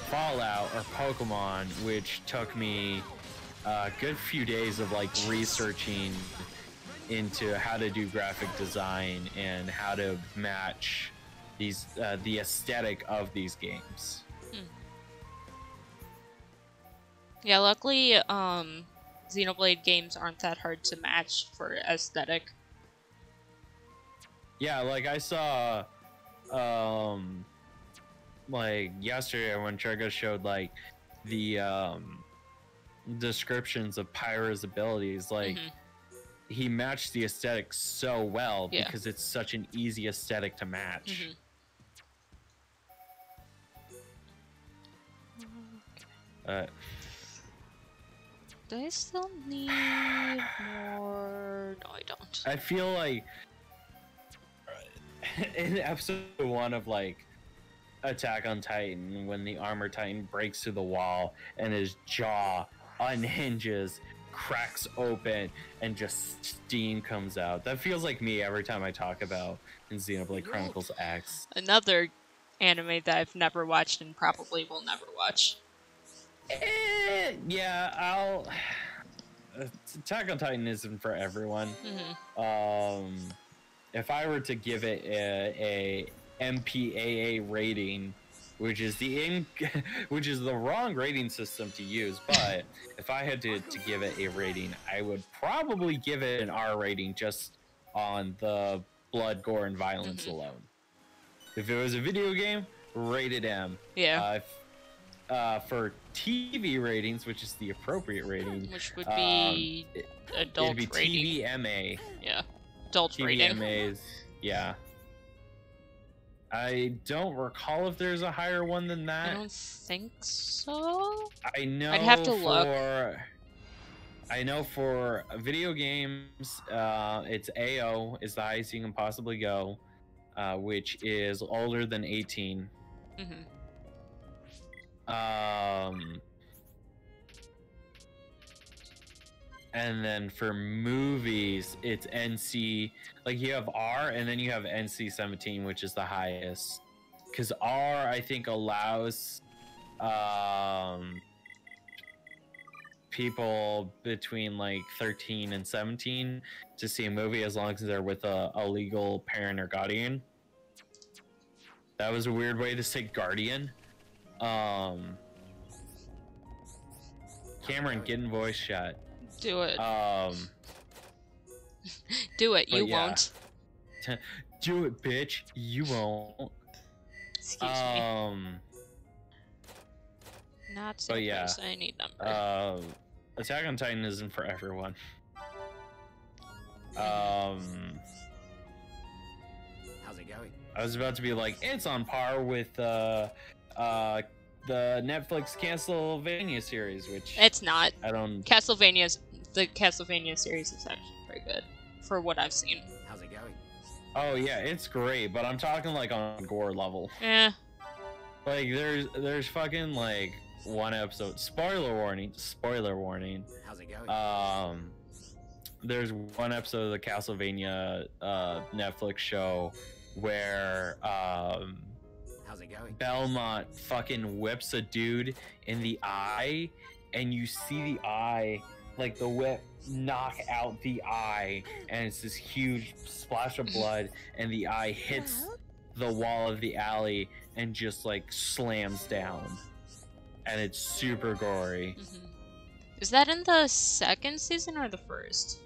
Fallout or Pokemon, which took me a good few days of like researching into how to do graphic design and how to match these the aesthetic of these games. Yeah, luckily, Xenoblade games aren't that hard to match for aesthetic. Yeah, like I saw, like yesterday when Trigger showed like the descriptions of Pyra's abilities, like he matched the aesthetic so well because it's such an easy aesthetic to match. Do I still need more? No, I don't. I feel like in episode 1 of like Attack on Titan, when the Armor Titan breaks through the wall and his jaw unhinges, cracks open, and just steam comes out. That feels like me every time I talk about in Xenoblade Chronicles X. Another anime that I've never watched and probably will never watch. Yeah, I'll. Attack on Titan isn't for everyone. If I were to give it a MPAA rating, which is the wrong rating system to use, but if I had to give it a rating, I would probably give it an R rating just on the blood, gore, and violence alone. If it was a video game, rated M. Yeah. For TV ratings, which is the appropriate rating, which would be adult it'd be rating. TVMA. Yeah, adult rating. TVMAs, yeah. I don't recall if there's a higher one than that. I don't think so. I know. I'd have to look. I know for video games, it's AO is the highest you can possibly go, which is older than 18. And then for movies, it's NC, like you have R and then you have NC-17, which is the highest. Because R, I think, allows people between like 13 and 17 to see a movie as long as they're with a legal parent or guardian. That was a weird way to say guardian. Cameron, get in voice chat. Do it. Do it. You yeah. won't. Do it, bitch. You won't. Excuse me. Not so yeah. I need number. Attack on Titan isn't for everyone. How's it going? I was about to be like, it's on par with the Netflix Castlevania series, which It's not. I don't. The Castlevania series is actually pretty good for what I've seen. How's it going? Oh yeah, it's great, but I'm talking like on gore level. Yeah. Like there's fucking like one episode. Spoiler warning. Spoiler warning. How's it going? There's one episode of the Castlevania Netflix show where How's it going? Belmont fucking whips a dude in the eye, and you see the eye, like the whip knock out the eye, and it's this huge splash of blood, and the eye hits the wall of the alley and just like slams down, and it's super gory. Mm-hmm. Is that in the second season or the first?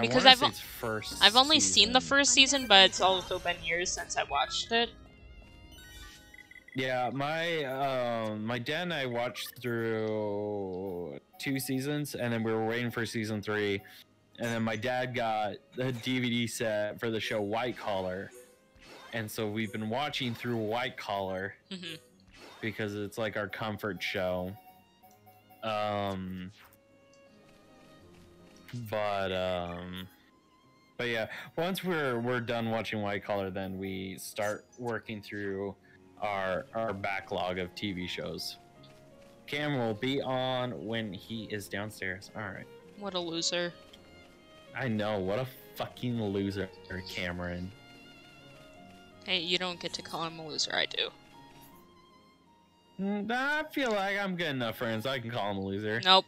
Because I've only seen the first season, but it's also been years since I watched it. Yeah, my dad and I watched through 2 seasons, and then we were waiting for season 3, and then my dad got the DVD set for the show White Collar, and so we've been watching through White Collar because it's like our comfort show. But yeah, once we're done watching White Collar, then we start working through our backlog of TV shows. Cam will be on when he is downstairs. All right. What a loser. I know, what a fucking loser, Cameron. Hey, you don't get to call him a loser, I do. I feel like I'm good enough friends. I can call him a loser. Nope.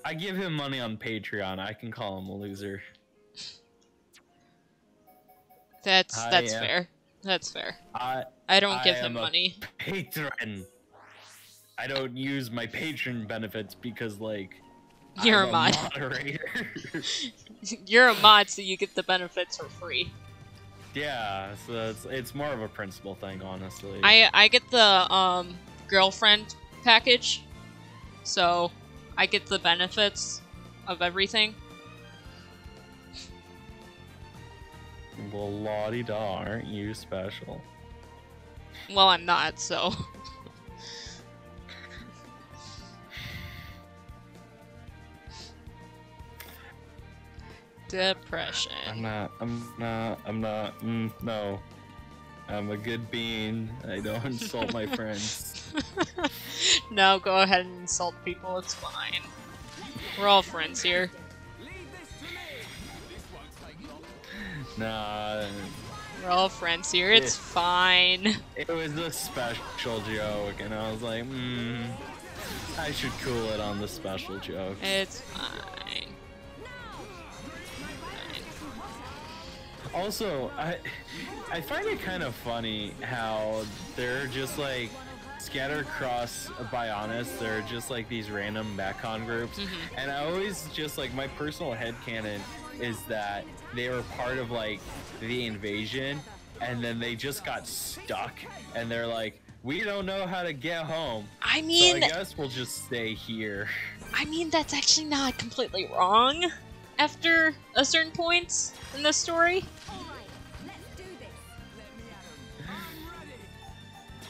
I give him money on Patreon. I can call him a loser. That's fair. That's fair. I don't give him money. Patron. I don't use my patron benefits because, like, you're I'm a mod. Moderator. You're a mod, so you get the benefits for free. Yeah, so it's more of a principle thing, honestly. I get the girlfriend package, so I get the benefits of everything. Well, la-di-da, aren't you special? Well, I'm not, so. Depression. No. I'm a good being. I don't insult my friends. No, go ahead and insult people, it's fine. We're all friends here. Nah. We're all friends here, it's fine. It was a special joke, and I was like, I should cool it on the special joke. It's fine. Also, I find it kind of funny how they're just like scattered across Bionis. They're just like these random Mechon groups, and I always just like my personal headcanon is that they were part of like the invasion, and then they just got stuck, and they're like, we don't know how to get home. I mean, so I guess we'll just stay here. I mean, that's actually not completely wrong after a certain point in the story.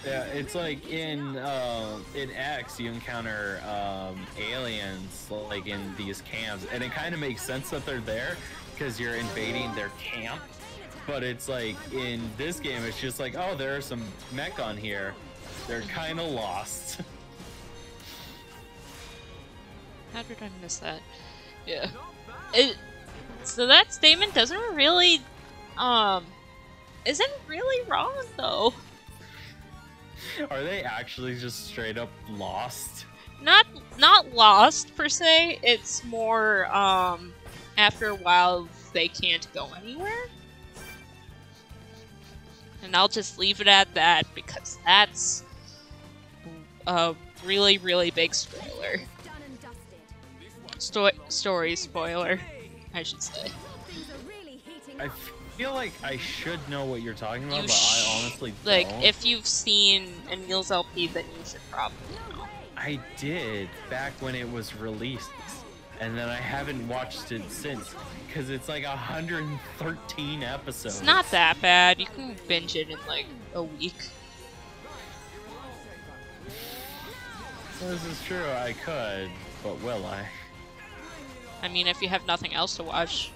Yeah, it's like in X you encounter aliens like in these camps, and it kind of makes sense that they're there because you're invading their camp. But it's like in this game, it's just like, oh, there are some mech on here. They're kind of lost. How did I miss that? Yeah. So that statement isn't really wrong though. Are they actually just straight up lost? Not lost per se. It's more after a while they can't go anywhere. And I'll just leave it at that because that's a really, really big spoiler. Story spoiler, I should say. I feel like I should know what you're talking about, but I honestly like, don't. if you've seen Anil's LP, then you should probably know. I did back when it was released, and then I haven't watched it since because it's like 113 episodes. It's not that bad. You can binge it in like a week. This is true. I could, but will I? I mean, if you have nothing else to watch.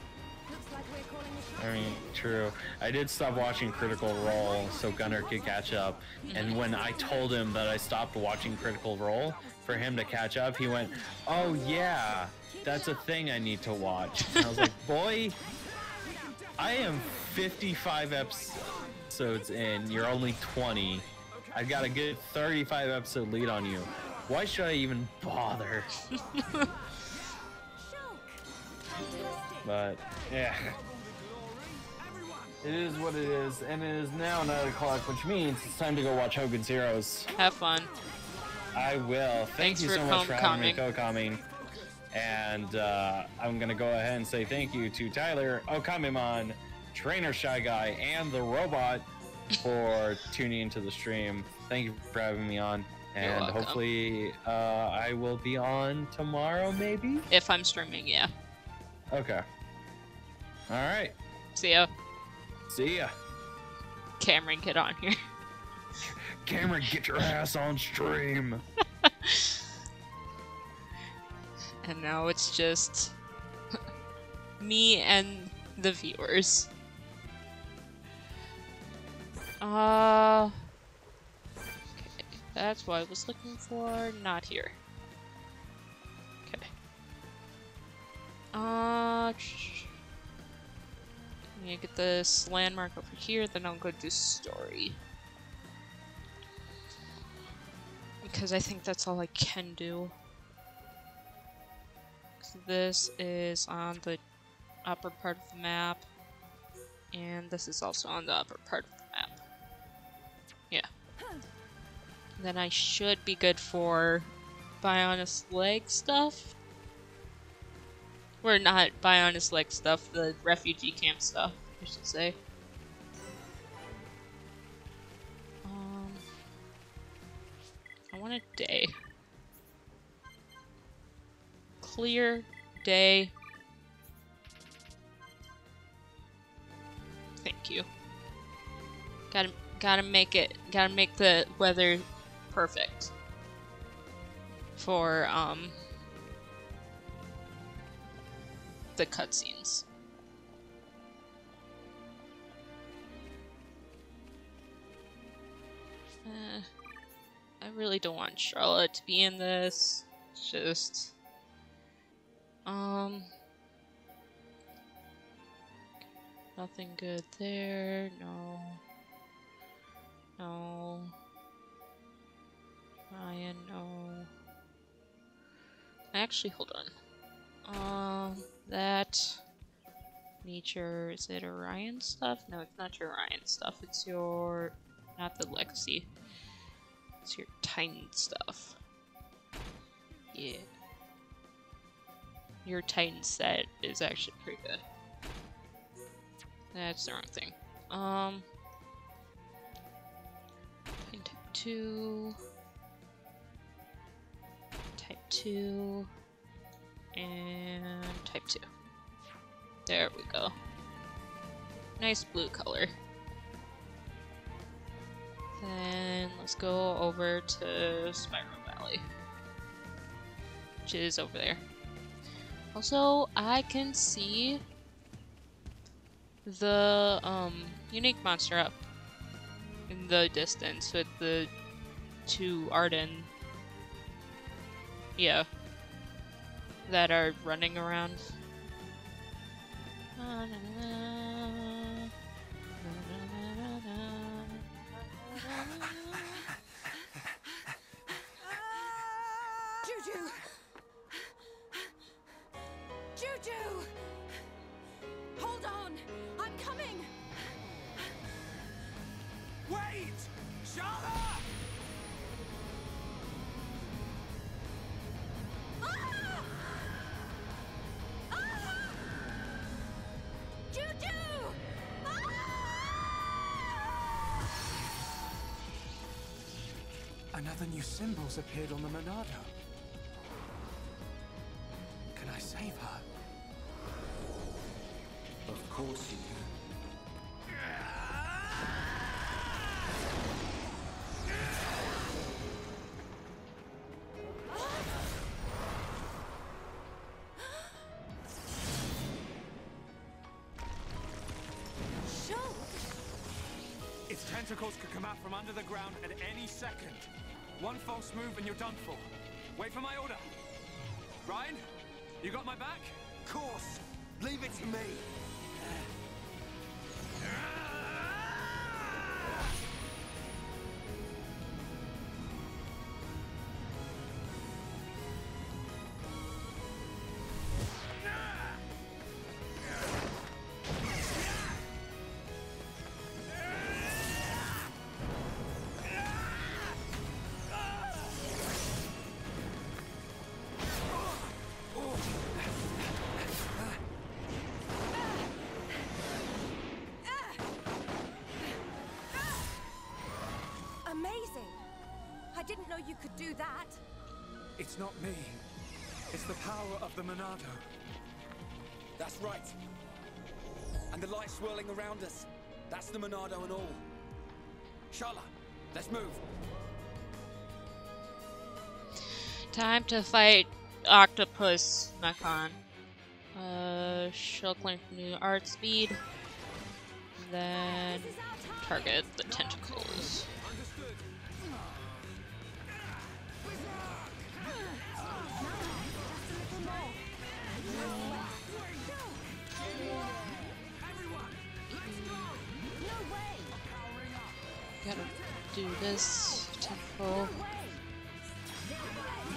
I mean, true. I did stop watching Critical Role so Gunnar could catch up. And when I told him that I stopped watching Critical Role for him to catch up, he went, "Oh yeah, that's a thing I need to watch." And I was like, "Boy, I am 55 episodes in. You're only 20. I've got a good 35 episode lead on you. Why should I even bother?" But yeah. It is what it is, and it is now 9 o'clock, which means it's time to go watch Hogan's Heroes. Have fun. I will. Thank you so much for having me co-commenting. And I'm going to go ahead and say thank you to Tyler, Okamimon, Trainer Shy Guy, and the Robot for tuning into the stream. Thank you for having me on. And hopefully I will be on tomorrow, maybe? If I'm streaming, yeah. Okay. All right. See ya. See ya. Cameron, get on here. Cameron, get your ass on stream. And now it's just me and the viewers. Okay. That's what I was looking for. Not here. Okay. Let me get this landmark over here, then I'll go do story. Because I think that's all I can do. This is on the upper part of the map, and this is also on the upper part of the map. Yeah. Then I should be good for Bionis leg stuff. Or not Bionis leg stuff, the refugee camp stuff, I should say. I want a day. Clear day. Thank you. Gotta make the weather perfect for the cutscenes. I really don't want Charlotte to be in this. It's just nothing good there. No. Ryan, no. Actually, hold on. That nature, is it Orion stuff? No, it's not your Orion stuff. It's your, not the Legacy. It's your Titan stuff. Yeah. Your Titan set is actually pretty good. That's the wrong thing. Type 2. Type 2. And type 2. There we go. Nice blue color. Then let's go over to Spiral Valley, which is over there. Also, I can see the unique monster up in the distance with the two Arden, yeah, that are running around. Juju! Juju! Hold on! I'm coming! Wait! Shut up! Ah! Ah! Juju! Ah! Another new symbol's appeared on the Monado. Can I say save her. Of course you can. Its tentacles could come out from under the ground at any second. One false move and you're done for. Wait for my order. Ryan, you got my back? Of course. Leave it to me. Amazing! I didn't know you could do that. It's not me. It's the power of the Monado. That's right. And the light swirling around us. That's the Monado and all. Shala, let's move. Time to fight Octopus Mechon. She'll claim new art speed. Then target the tentacles. Gotta do this tentacle.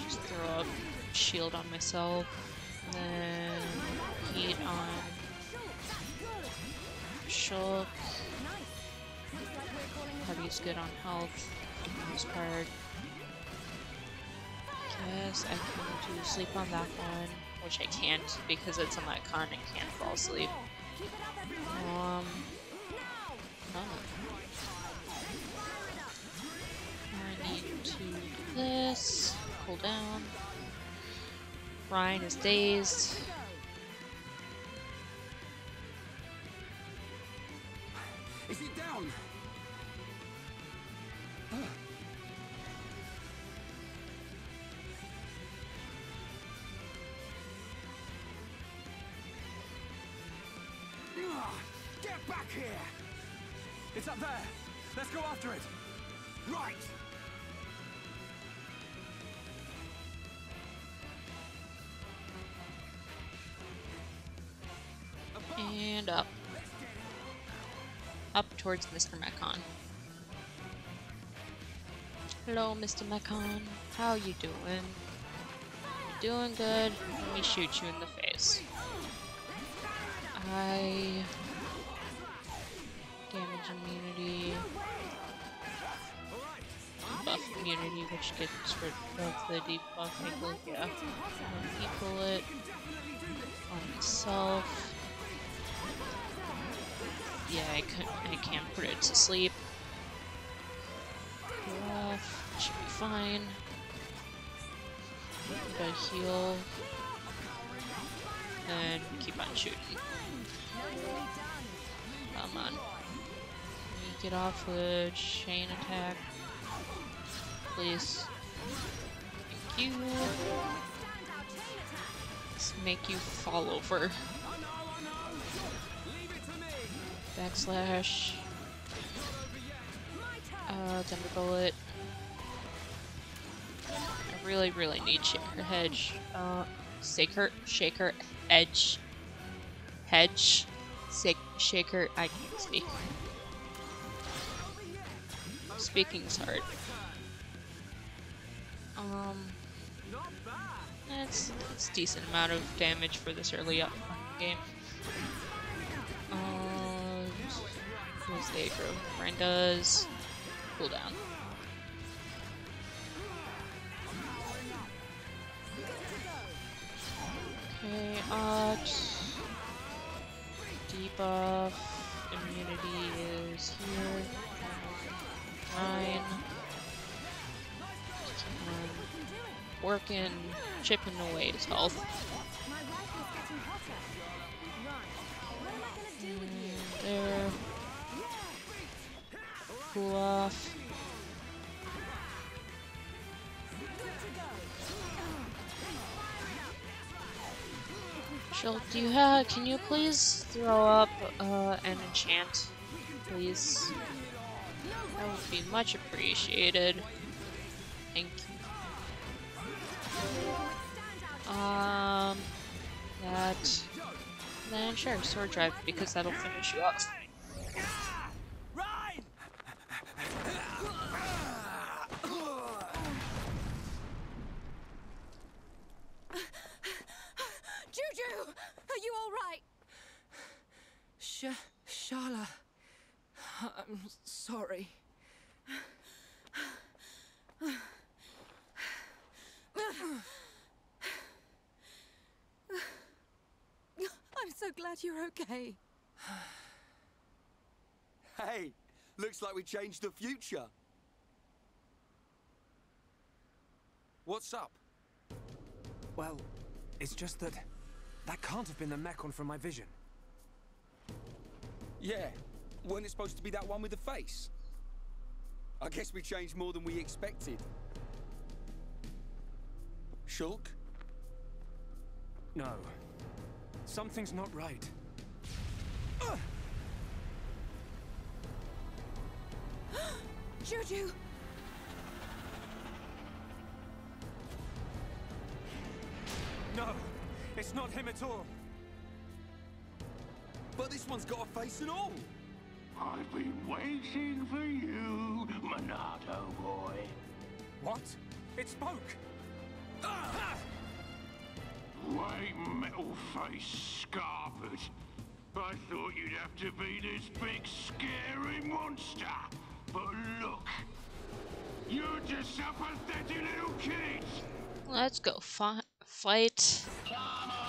Just throw a shield on myself. And then heat on Shulk. Party's good on health for the most part. Guess I can do sleep on that one, which I can't because it's a Mechon and can't fall asleep. No. I need to do this. Cool down. Ryan is dazed. Is he down? Get back here! It's up there! Let's go after it! Right! And up. Up towards Mr. Mechon. Hello, Mr. Mechon. How you doing? You doing good? Let me shoot you in the face. Damage immunity. Debuff immunity, which gets rid of the debuff. Yeah. Heat bullet on myself. Yeah, I can't put it to sleep. Go off. Should be fine. Gotta heal. And keep on shooting. Come on. Let me get off the chain attack. Please. Thank you. Let's make you fall over. Backslash. Thunder Bullet. I really need Shaker Hedge. Shaker Edge. Hedge. Shaker. I can't speak. Speaking's hard. That's decent amount of damage for this early up game. Who's the aggro? Ryan does cooldown. Okay, debuff immunity is here. 9. Working, chipping away his health. cool off. Shulk, can you please throw up an enchant, please? That would be much appreciated. Thank you. That. Then sure, sword drive, because that'll finish you off. Juju! Are you alright? Shala. I'm sorry. I'm so glad you're okay. Hey, looks like we changed the future. What's up? Well, it's just that can't have been the Mechon from my vision. Yeah, wasn't it supposed to be that one with the face? I guess we changed more than we expected. Shulk? No. Something's not right. Juju! No, it's not him at all. But this one's got a face and all. I've been waiting for you, Monado boy. What? It spoke! White metal face scarpered. I thought you'd have to be this big scary monster. But look, you're just a pathetic little kid. Let's go fight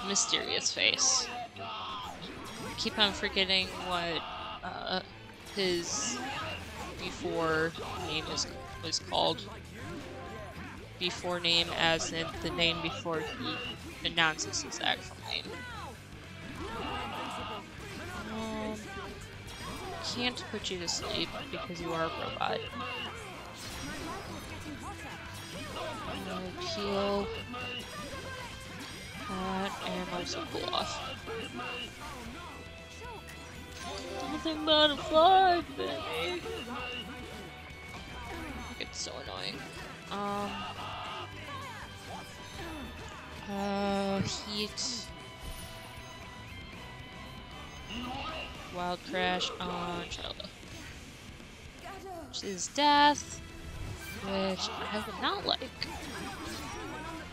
Mysterious Face. I keep on forgetting what his before name was called. Before name as in the name before he announces his actual name. Can't put you to sleep because you are a robot. Heal. That and also cool off. Nothing but a 5, baby. It's so annoying. Heat. Wild Crash on Shelda. Which is death, which I would not like.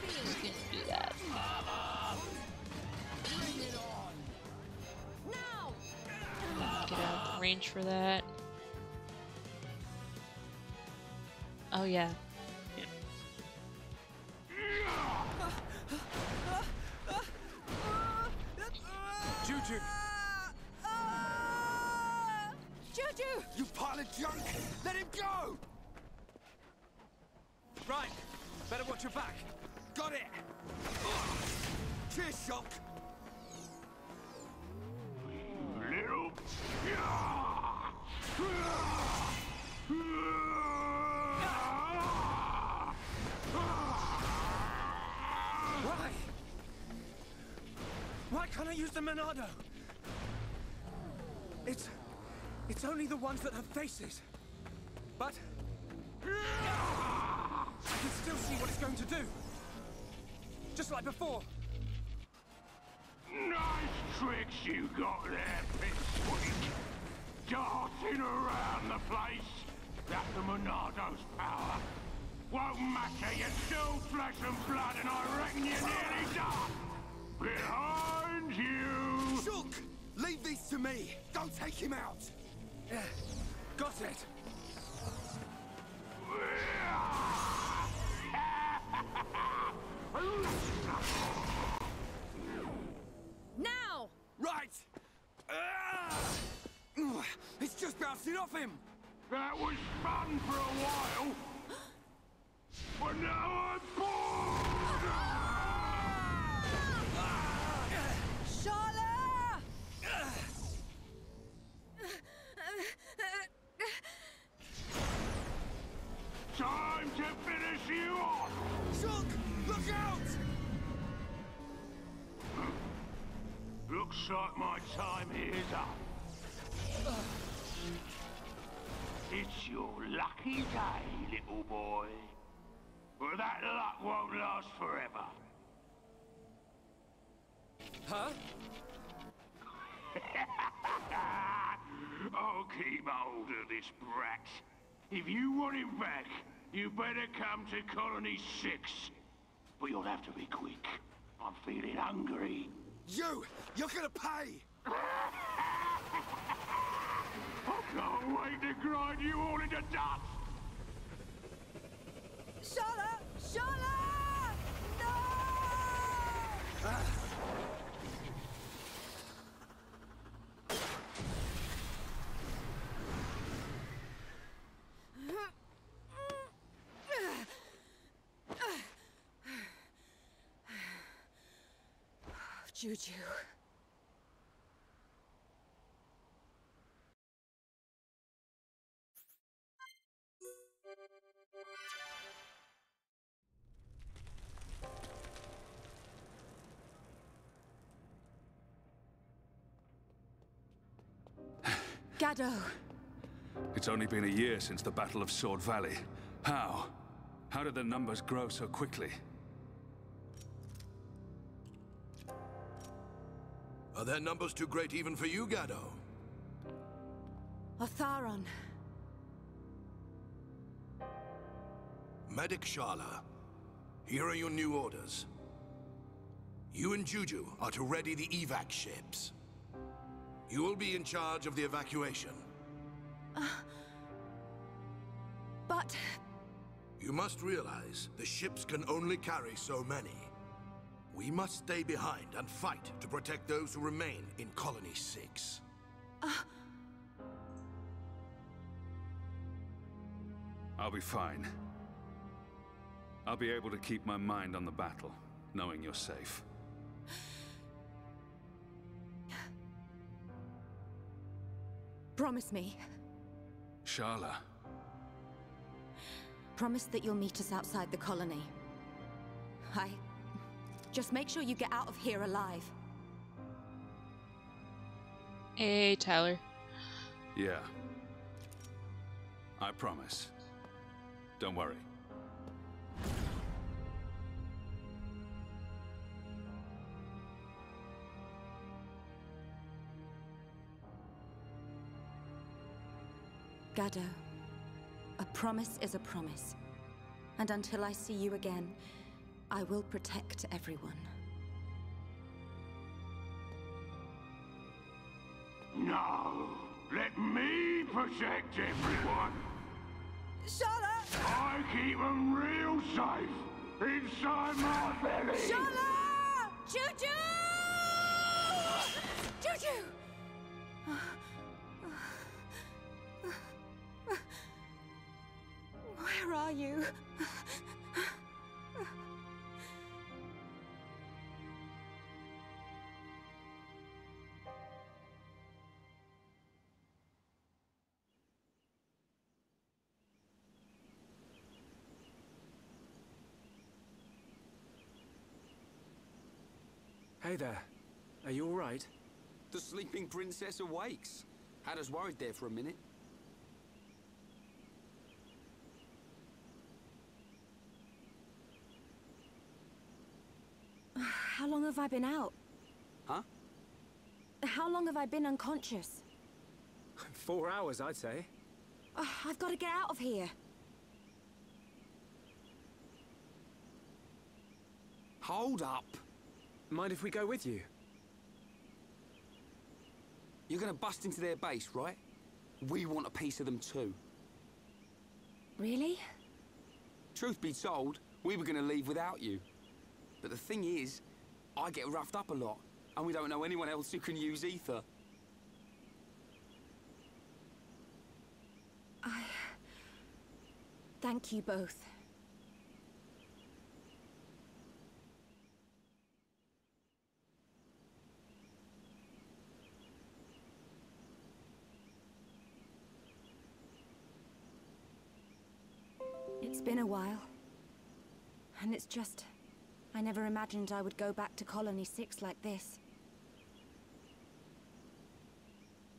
Just gonna do that. Get out of the range for that. Oh yeah. Juju! Juju! You pile of junk! Let him go! Right, better watch your back. Got it! Cheers, Shulk! Little... Why can't I use the Monado? It's only the ones that have faces. But I can still see what it's going to do. Just like before. Nice tricks you got there, Pipsqueak. Darting around the place. That's the Monado's power. Won't matter, you're still flesh and blood, and I reckon you're nearly done. Behind you! Shulk! Leave these to me! Don't take him out! Yeah, got it. Now! Right! It's just bouncing off him! That was fun for a while. But now I'm bored! Charlotte! Time to finish you off! Shook! Look out! Looks like my time here's up. It's your lucky day, little boy. But that luck won't last forever. Huh? I'll keep hold of this brat. If you want him back, you better come to Colony 6. But you'll have to be quick. I'm feeling hungry. You're gonna pay! I can't wait to grind you all into dust! Charlotte! Charlotte! No! Juju. Gado. It's only been a year since the Battle of Sword Valley. How? How did the numbers grow so quickly? Are their numbers too great even for you, Gado? Otharon. Medic Shala, here are your new orders. You and Juju are to ready the evac ships. You will be in charge of the evacuation. But... You must realize the ships can only carry so many. We must stay behind and fight to protect those who remain in Colony 6. I'll be fine. I'll be able to keep my mind on the battle, knowing you're safe. Promise me. Shala. Promise that you'll meet us outside the colony. Just make sure you get out of here alive. Hey, Tyler. Yeah. I promise. Don't worry. Gado, a promise is a promise. And until I see you again, I will protect everyone. No, let me protect everyone. Charlotte! I keep them real safe inside my belly. Charlotte! Juju! Juju! Where are you? Hey there. Are you all right? The sleeping princess awakes. Had us worried there for a minute. How long have I been out? Huh? How long have I been unconscious? 4 hours, I'd say. I've got to get out of here. Hold up. Mind if we go with you? You're gonna bust into their base, right? We want a piece of them too. Really? Truth be told, we were gonna leave without you. But the thing is, I get roughed up a lot, and we don't know anyone else who can use ether. Thank you both. It's It's been a while. And it's just... I never imagined I would go back to Colony 6 like this.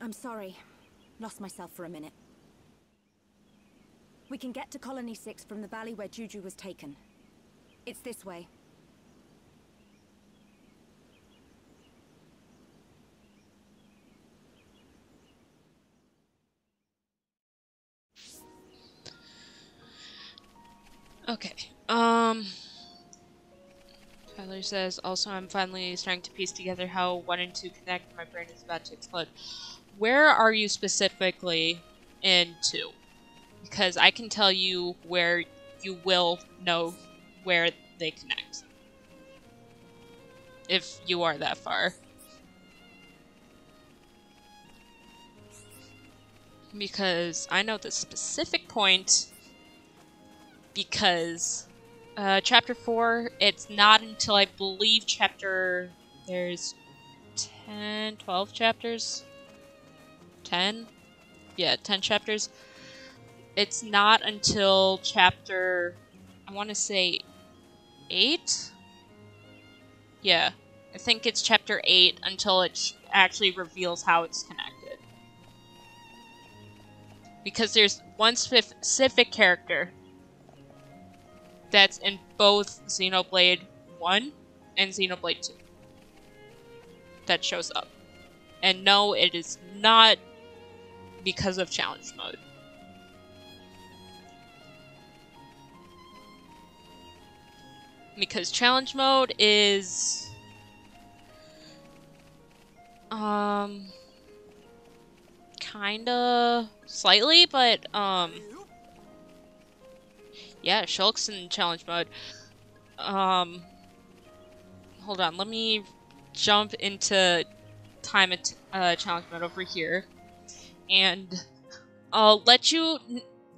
I'm sorry. Lost myself for a minute. We can get to Colony 6 from the valley where Juju was taken. It's this way. Okay. Tyler says, also I'm finally starting to piece together how 1 and 2 connect. My brain is about to explode. Where are you specifically in 2? Because I can tell you where you will know where they connect. If you are that far. Because I know the specific point. Because chapter 4, it's not until I believe there's 10, 12 chapters? 10? Yeah, 10 chapters. It's not until chapter, I want to say 8? Yeah, I think it's chapter 8 until it actually reveals how it's connected. Because there's one specific character that's in both Xenoblade 1 and Xenoblade 2 that shows up. And no, it is not because of challenge mode. Because challenge mode is kinda slightly, but yeah, Shulk's in challenge mode. Hold on, let me jump into time challenge mode over here, and I'll let you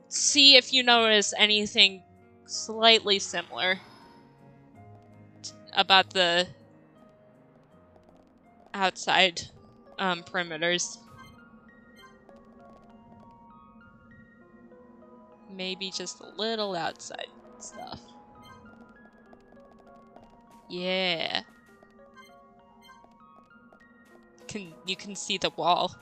see if you notice anything slightly similar about the outside perimeters. Maybe just a little outside stuff. Yeah. You can see the wall.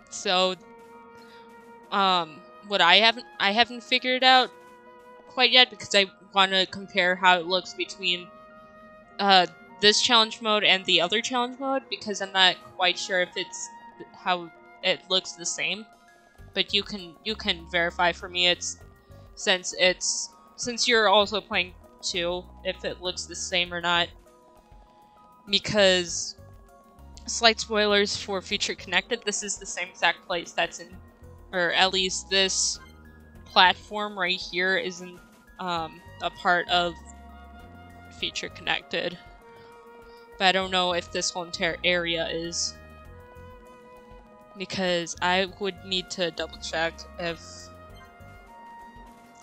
So what I haven't figured out quite yet, because I want to compare how it looks between this challenge mode and the other challenge mode, because I'm not quite sure if it's how it looks the same. But you can verify for me since you're also playing 2, if it looks the same or not. Because slight spoilers for Future Connected, this is the same exact place that's in, or at least this platform right here isn't a part of Future Connected. But I don't know if this whole entire area is, because I would need to double check if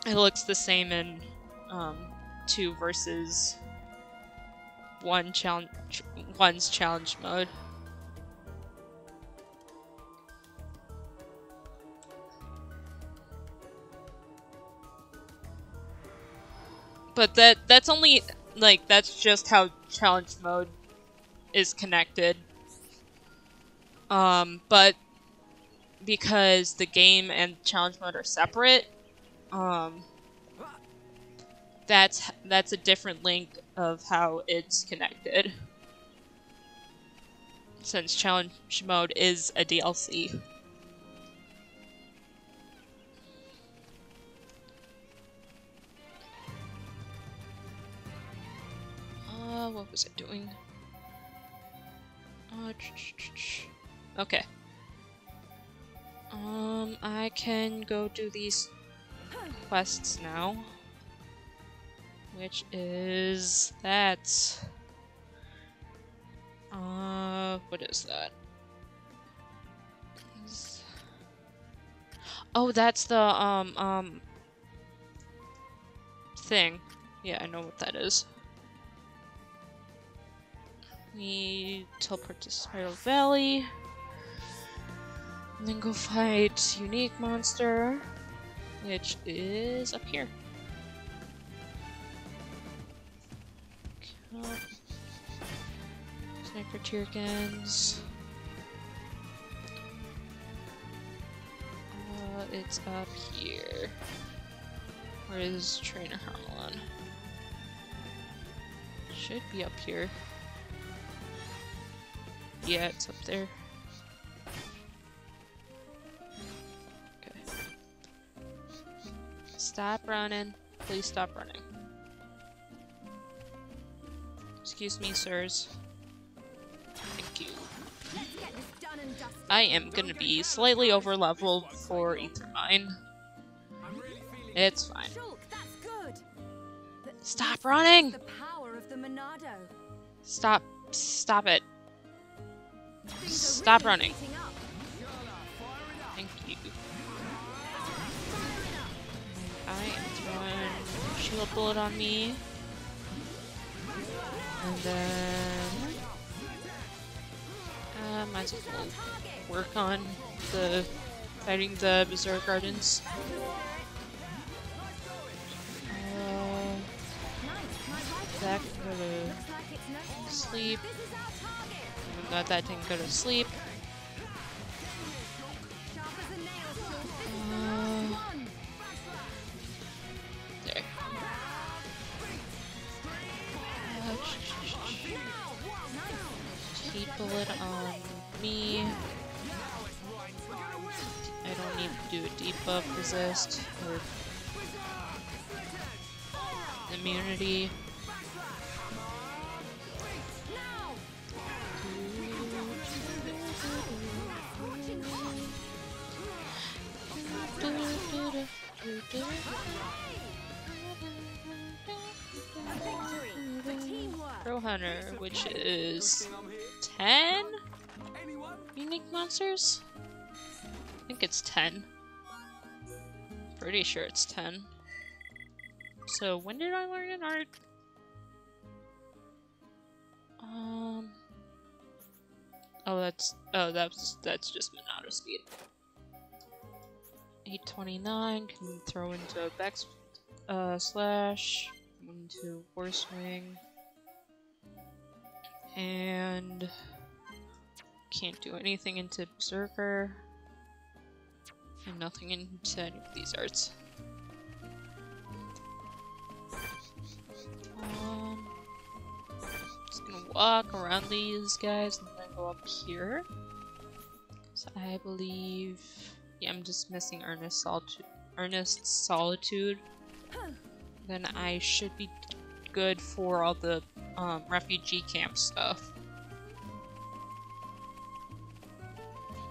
it looks the same in 2 versus 1's challenge mode. But that's only, like, that's just how challenge mode is connected. But because the game and challenge mode are separate, that's a different link of how it's connected. Since challenge mode is a DLC. What was I doing? Okay. I can go do these quests now. Which is that. What is that? Oh, that's the, thing. Yeah, I know what that is. We teleport to Spiral Valley. And then go fight unique monster, which is up here. Oh. Sniper Tyrkans. It's up here. Where is Trainer Harmelon? Should be up here. Yeah, it's up there. Okay. Stop running. Please stop running. Excuse me, sirs. Thank you. I am gonna be slightly over leveled for Ethermine. It's fine. Stop running! Stop it. Stop running. Thank you. I am throwing shield bullet on me. And then might as well work on the fighting the Berserk Gardens. That can go to sleep. Let that thing go to sleep. There. Heat bullet on me. I don't need to do a debuff resist or immunity. Pro Hunter, which is 10 unique monsters? I think it's 10. Pretty sure it's 10. So when did I learn an art? Oh, that's just Monado speed. 829 can throw into back slash, into Force Wing, and can't do anything into Berserker, and nothing into any of these arts. Just gonna walk around these guys and then go up here. So I believe, yeah, I'm just missing Earnest Solitude. Then I should be good for all the refugee camp stuff.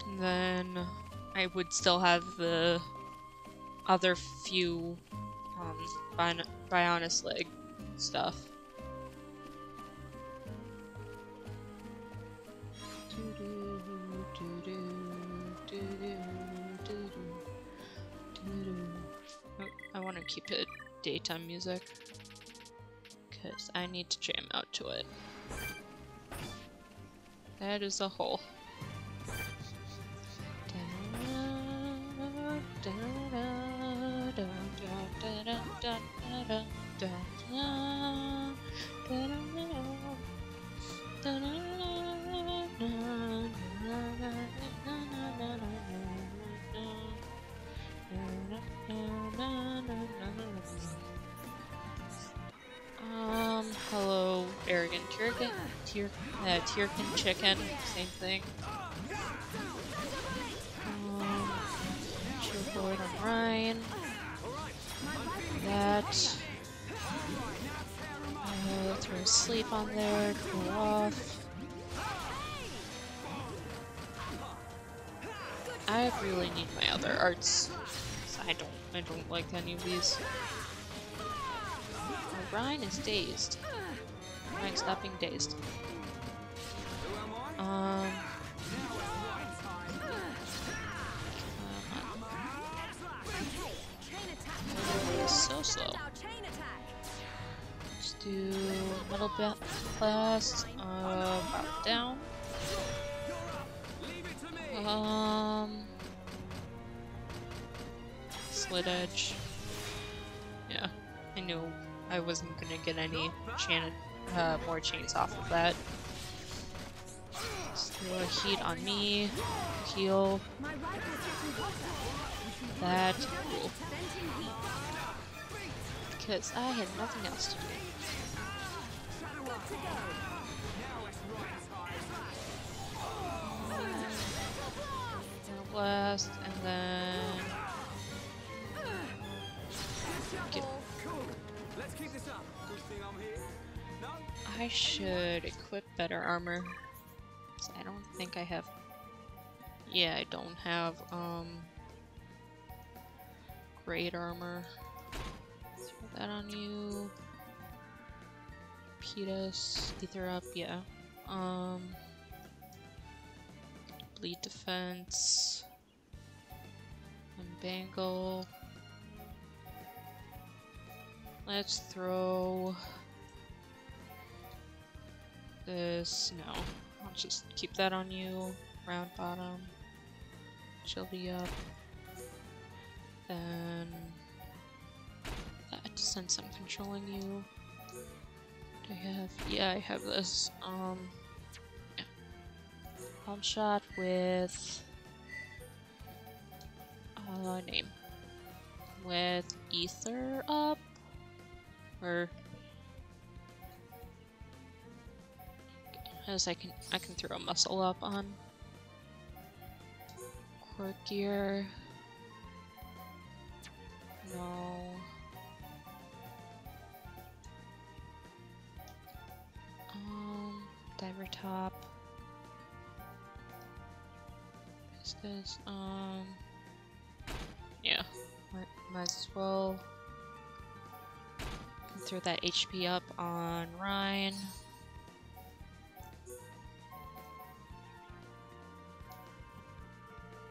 And then I would still have the other few Bionis Leg stuff. I want to keep it daytime music because I need to jam out to it. That is a hole. Hello, arrogant Tyrkan chicken, same thing. Shield bullet on Ryan. That. Throw sleep on there, cool off. I really need my other arts. I don't like any of these. Ryan is dazed. Ryan, stop being dazed. So slow. Let's do metal blast. Drop down. split edge. Yeah, I knew I wasn't gonna get any more chains off of that. Let's throw a heat on me. Heal. That. Cool. Because I had nothing else to do. Blast, and then get. I should equip better armor. I don't think I have. Yeah, I don't have great armor. Throw that on you. Petus, ether up, yeah. Bleed defense. Unbangle. Let's throw this. No, I'll just keep that on you. Round bottom. Chilly up. Then that, since I'm controlling you. Do I have? Yeah, I have this. Yeah. Palm shot with name. With ether up, or as I can throw a muscle up on quirk gear. No. Diver top. Is this yeah, might as well. Can throw that HP up on Ryan.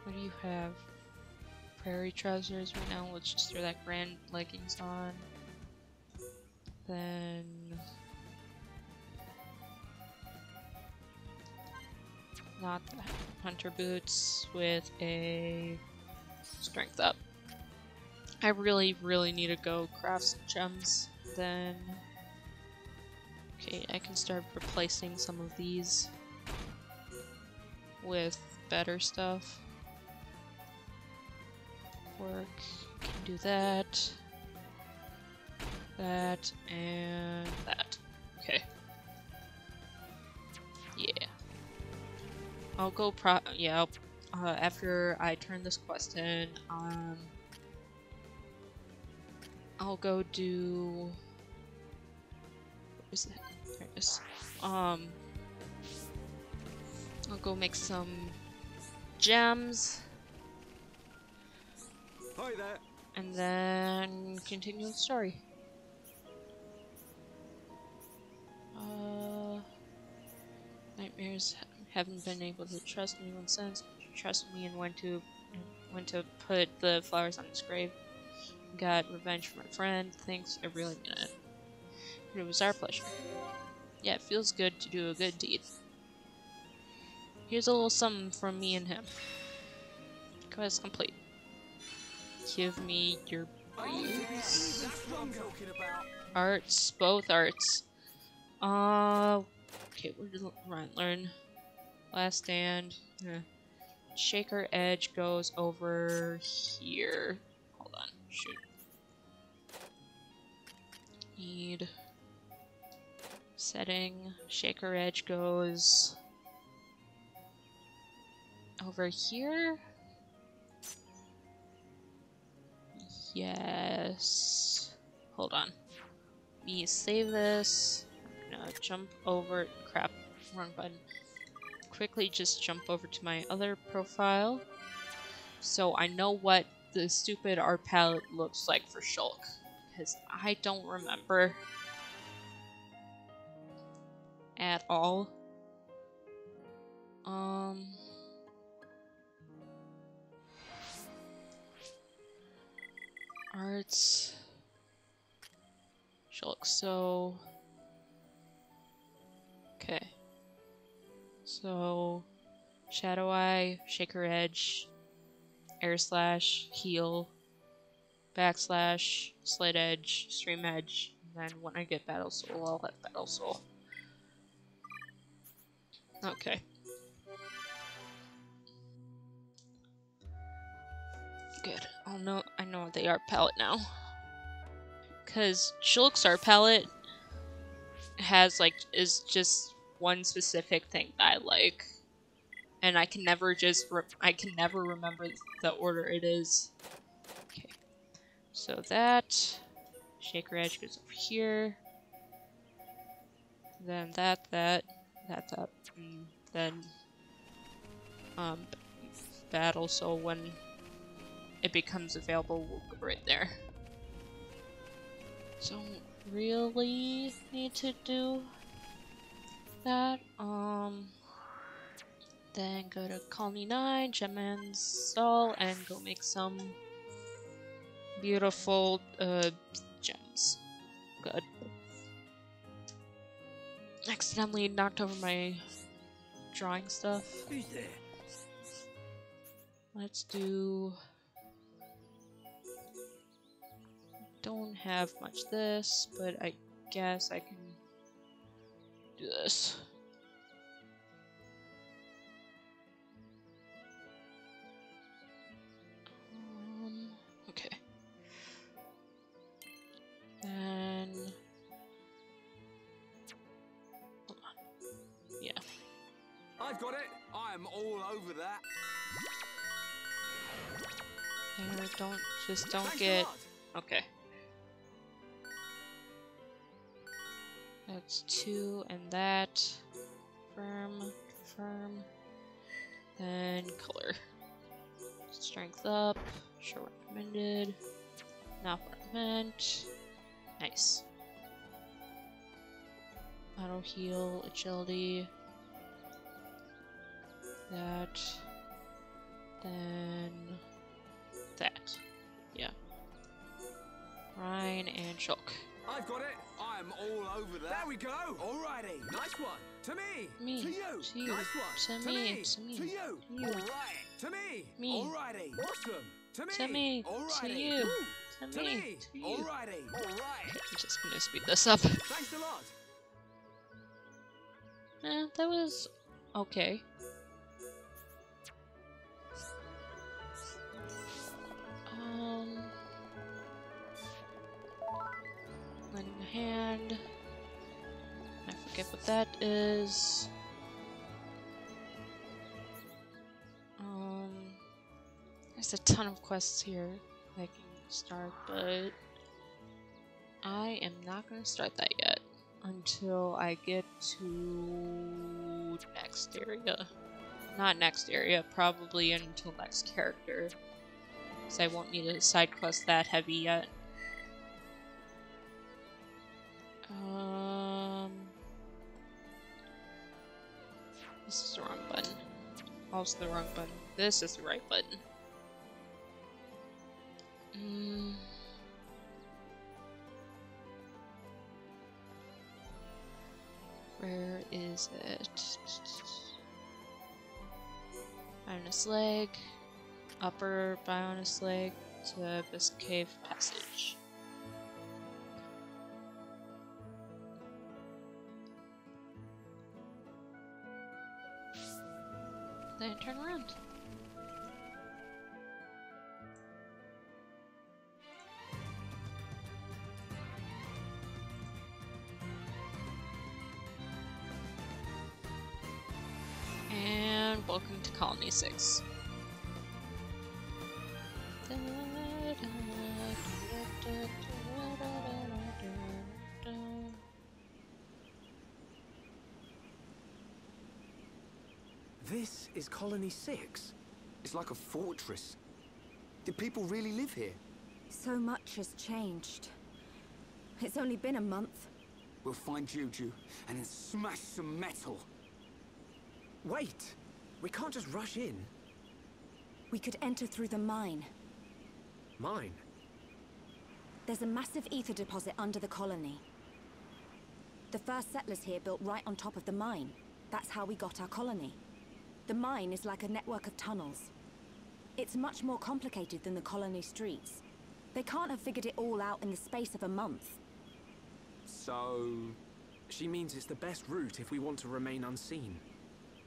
What do you have? Prairie trousers right now. Let's just throw that grand leggings on. Then not the hunter boots with a strength up. I really need to go craft some gems. Then okay, I can start replacing some of these with better stuff. Work, can do that, that, and that. Okay. Yeah. I'll go after I turn this quest in, I'll go do, what is that? There it is. I'll go make some gems. Hi there. And then continue the story. Nightmares haven't been able to trust anyone since. Trust me and when to put the flowers on his grave. Got revenge for my friend. Thanks, I really mean it. It was our pleasure. Yeah, it feels good to do a good deed. Here's a little something from me and him. Quest complete. Give me your boots. Arts, both arts. Okay, where did Ryan learn? Last stand. Shaker edge goes over here. Hold on, shoot. Need setting. Shaker edge goes over here. Yes. Hold on. Me save this. I'm gonna jump over. Crap. Wrong button. Quickly just jump over to my other profile. So I know what the stupid art palette looks like for Shulk. Because I don't remember. At all. Arts. Shulk, so okay. So Shadow Eye, Shaker Edge, Air Slash, Heal, backslash, slit edge, stream edge, and then when I get battle soul, I'll have battle soul. Okay. Good. I know the art palette now. Cause Shulk's art palette has is just one specific thing that I like, and I can never remember the order it is. Okay. So that shaker edge goes over here. Then that, and then battle soul when it becomes available will go right there. Don't really need to do that. Then go to Colony 9, Gemman's Stall, and go make some beautiful gems. Good. Accidentally knocked over my drawing stuff. Who's there? Let's do... Don't have much this, but I guess I can do this. Okay. Then... Hold on. Yeah. I've got it. I'm all over that. There, don't Thanks get... a lot. Okay. That's 2 and that. Confirm. Then color. Strength up. Sure recommended. Not recommend. Nice. Auto heal, agility. That. Then that. Yeah. Ryan and Shulk. I've got it. I'm all over that. There we go. Alrighty. Nice one. To me. Me. To you. To you. Nice one. To me. To me. To you. You. Alright. To me. Me. Alrighty. Awesome. To me. To me. Alrighty. To you. Woo. To me. To you. Alrighty. Alright. I'm just gonna speed this up. Thanks a lot. That was okay. Lending a hand. I forget what that is. There's a ton of quests here I can start, but I am not gonna start that yet until I get to next area. Not next area, probably until next character. Because I won't need a side quest that heavy yet. This is the wrong button. Also the wrong button. This is the right button. Where is it? Bionis leg. Upper Bionis leg to Abyss Cave Passage. Then turn around. And welcome to Colony 6. This is Colony 6? It's like a fortress. Did people really live here? So much has changed. It's only been a month. We'll find Juju and then smash some metal. Wait! We can't just rush in. We could enter through the mine. Mine? There's a massive ether deposit under the colony. The first settlers here built right on top of the mine. That's how we got our colony. The mine is like a network of tunnels. It's much more complicated than the colony streets. They can't have figured it all out in the space of a month. So... she means it's the best route if we want to remain unseen.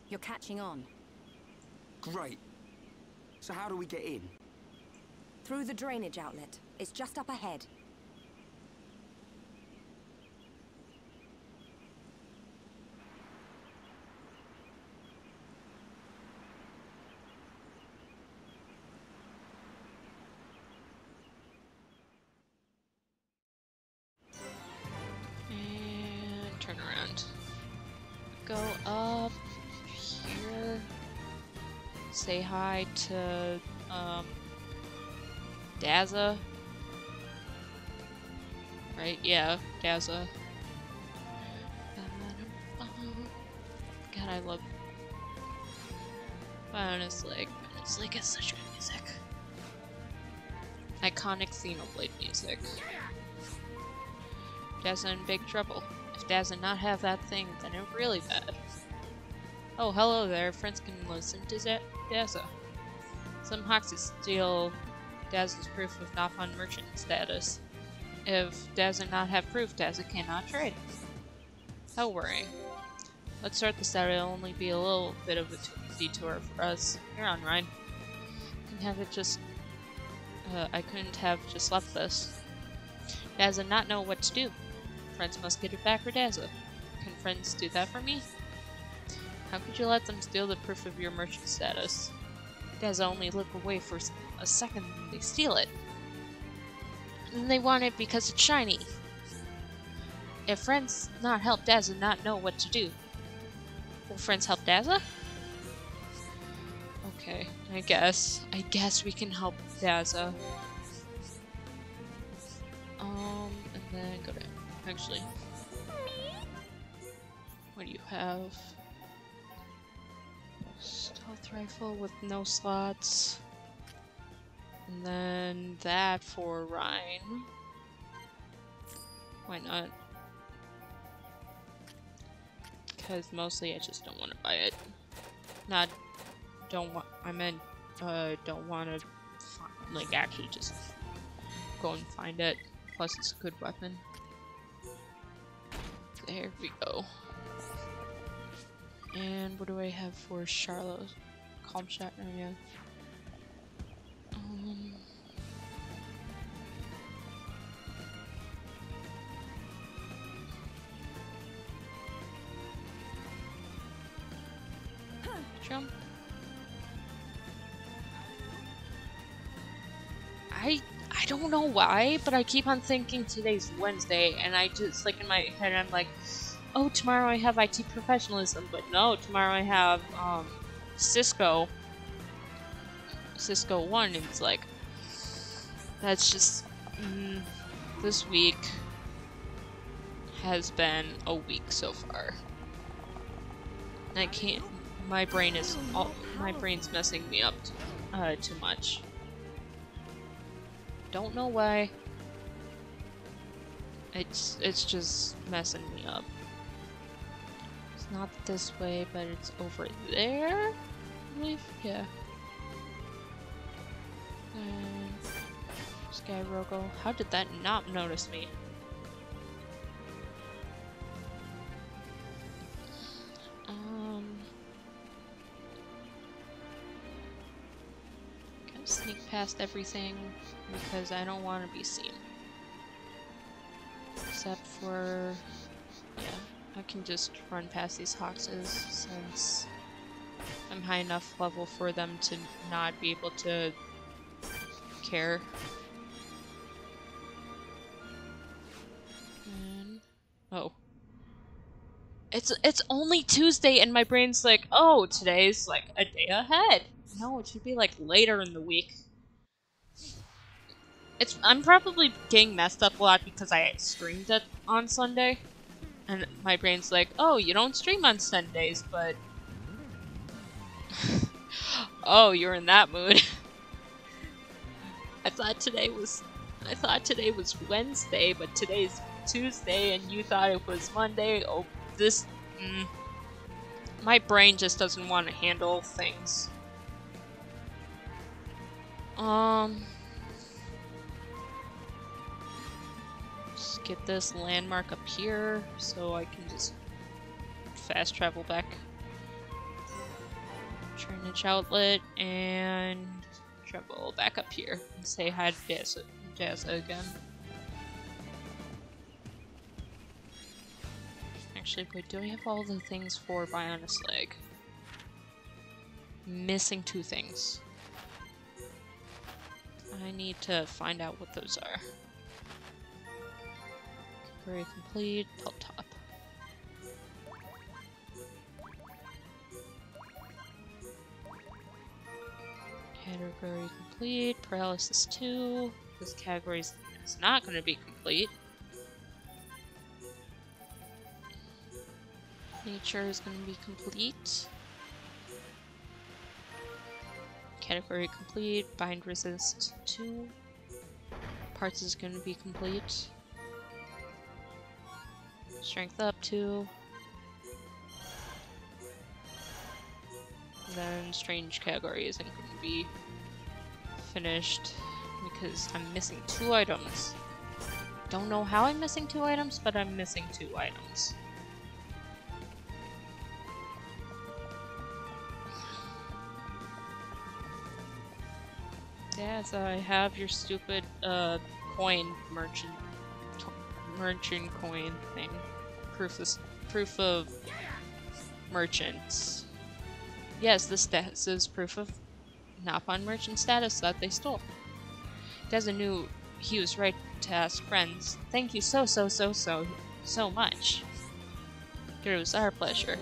You're catching on. Great. So how do we get in? Through the drainage outlet. It's just up ahead. And turn around. Go up here. Say hi to Daza. Right? Yeah, Daza. God, I love Bonus Lake. Bonus Lake is such good music. Iconic Xenoblade music. Daza in big trouble. If Daza not have that thing, then it's really bad. Oh, hello there. Friends can listen to Daza. Some Hoxes steal Daza's proof of not found merchant status. If Daza not have proof, Daza cannot trade. How worrying. Let's start this out. It'll only be a little bit of a detour for us. You're on, Ryan. I couldn't have just left this. Daza not know what to do. Friends must get it back for Daza. Can friends do that for me? How could you let them steal the proof of your merchant status? Daza only look away for a second and they steal it. And they want it because it's shiny. If friends not help Daza not know what to do, will friends help Daza? Okay, I guess we can help Daza. And then go down. Actually, what do you have? Stealth rifle with no slots. And then that for Ryan. Why not? Because mostly I just don't want to buy it. Don't want to like actually just go and find it. Plus it's a good weapon. There we go. And what do I have for Charlotte? Calm shot area. Jump. I don't know why, but I keep on thinking today's Wednesday, and I just, like, in my head, I'm like, oh, tomorrow I have IT professionalism, but no, tomorrow I have, Cisco 1, and it's like, that's just, this week has been a week so far. And I can't, my brain's messing me up too much. Don't know why. It's just messing me up. It's not this way, but it's over there, I believe. Yeah. And Sky Rogo. How did that not notice me? Gotta sneak past everything because I don't want to be seen. Except for, yeah, I can just run past these Hoxes since I'm high enough level for them to not be able to care. And, oh. It's only Tuesday and my brain's like, oh, today's like a day ahead. No, it should be like later in the week. I'm probably getting messed up a lot because I streamed it on Sunday. And my brain's like, oh, you don't stream on Sundays, but... oh, you're in that mood. I thought today was Wednesday, but today's Tuesday and you thought it was Monday. Oh, this... my brain just doesn't want to handle things. get this landmark up here so I can just fast travel back. Drainage outlet and travel back up here and say hi to Jazza again. Actually, wait, do I have all the things for Bionis Leg? Missing 2 things. I need to find out what those are. Very complete, pelt top. Category complete, paralysis 2. This category is not going to be complete. Nature is going to be complete. Category complete, bind resist 2. Parts is going to be complete. Strength up 2. And then strange category isn't going to be finished because I'm missing 2 items. Don't know how I'm missing 2 items, but I'm missing 2 items. Yeah, so I have your stupid coin merchant coin thing. Proof of merchants. Yes, this is proof of Napon merchant status that they stole. Deza knew he was right to ask friends. Thank you so much. It was our pleasure.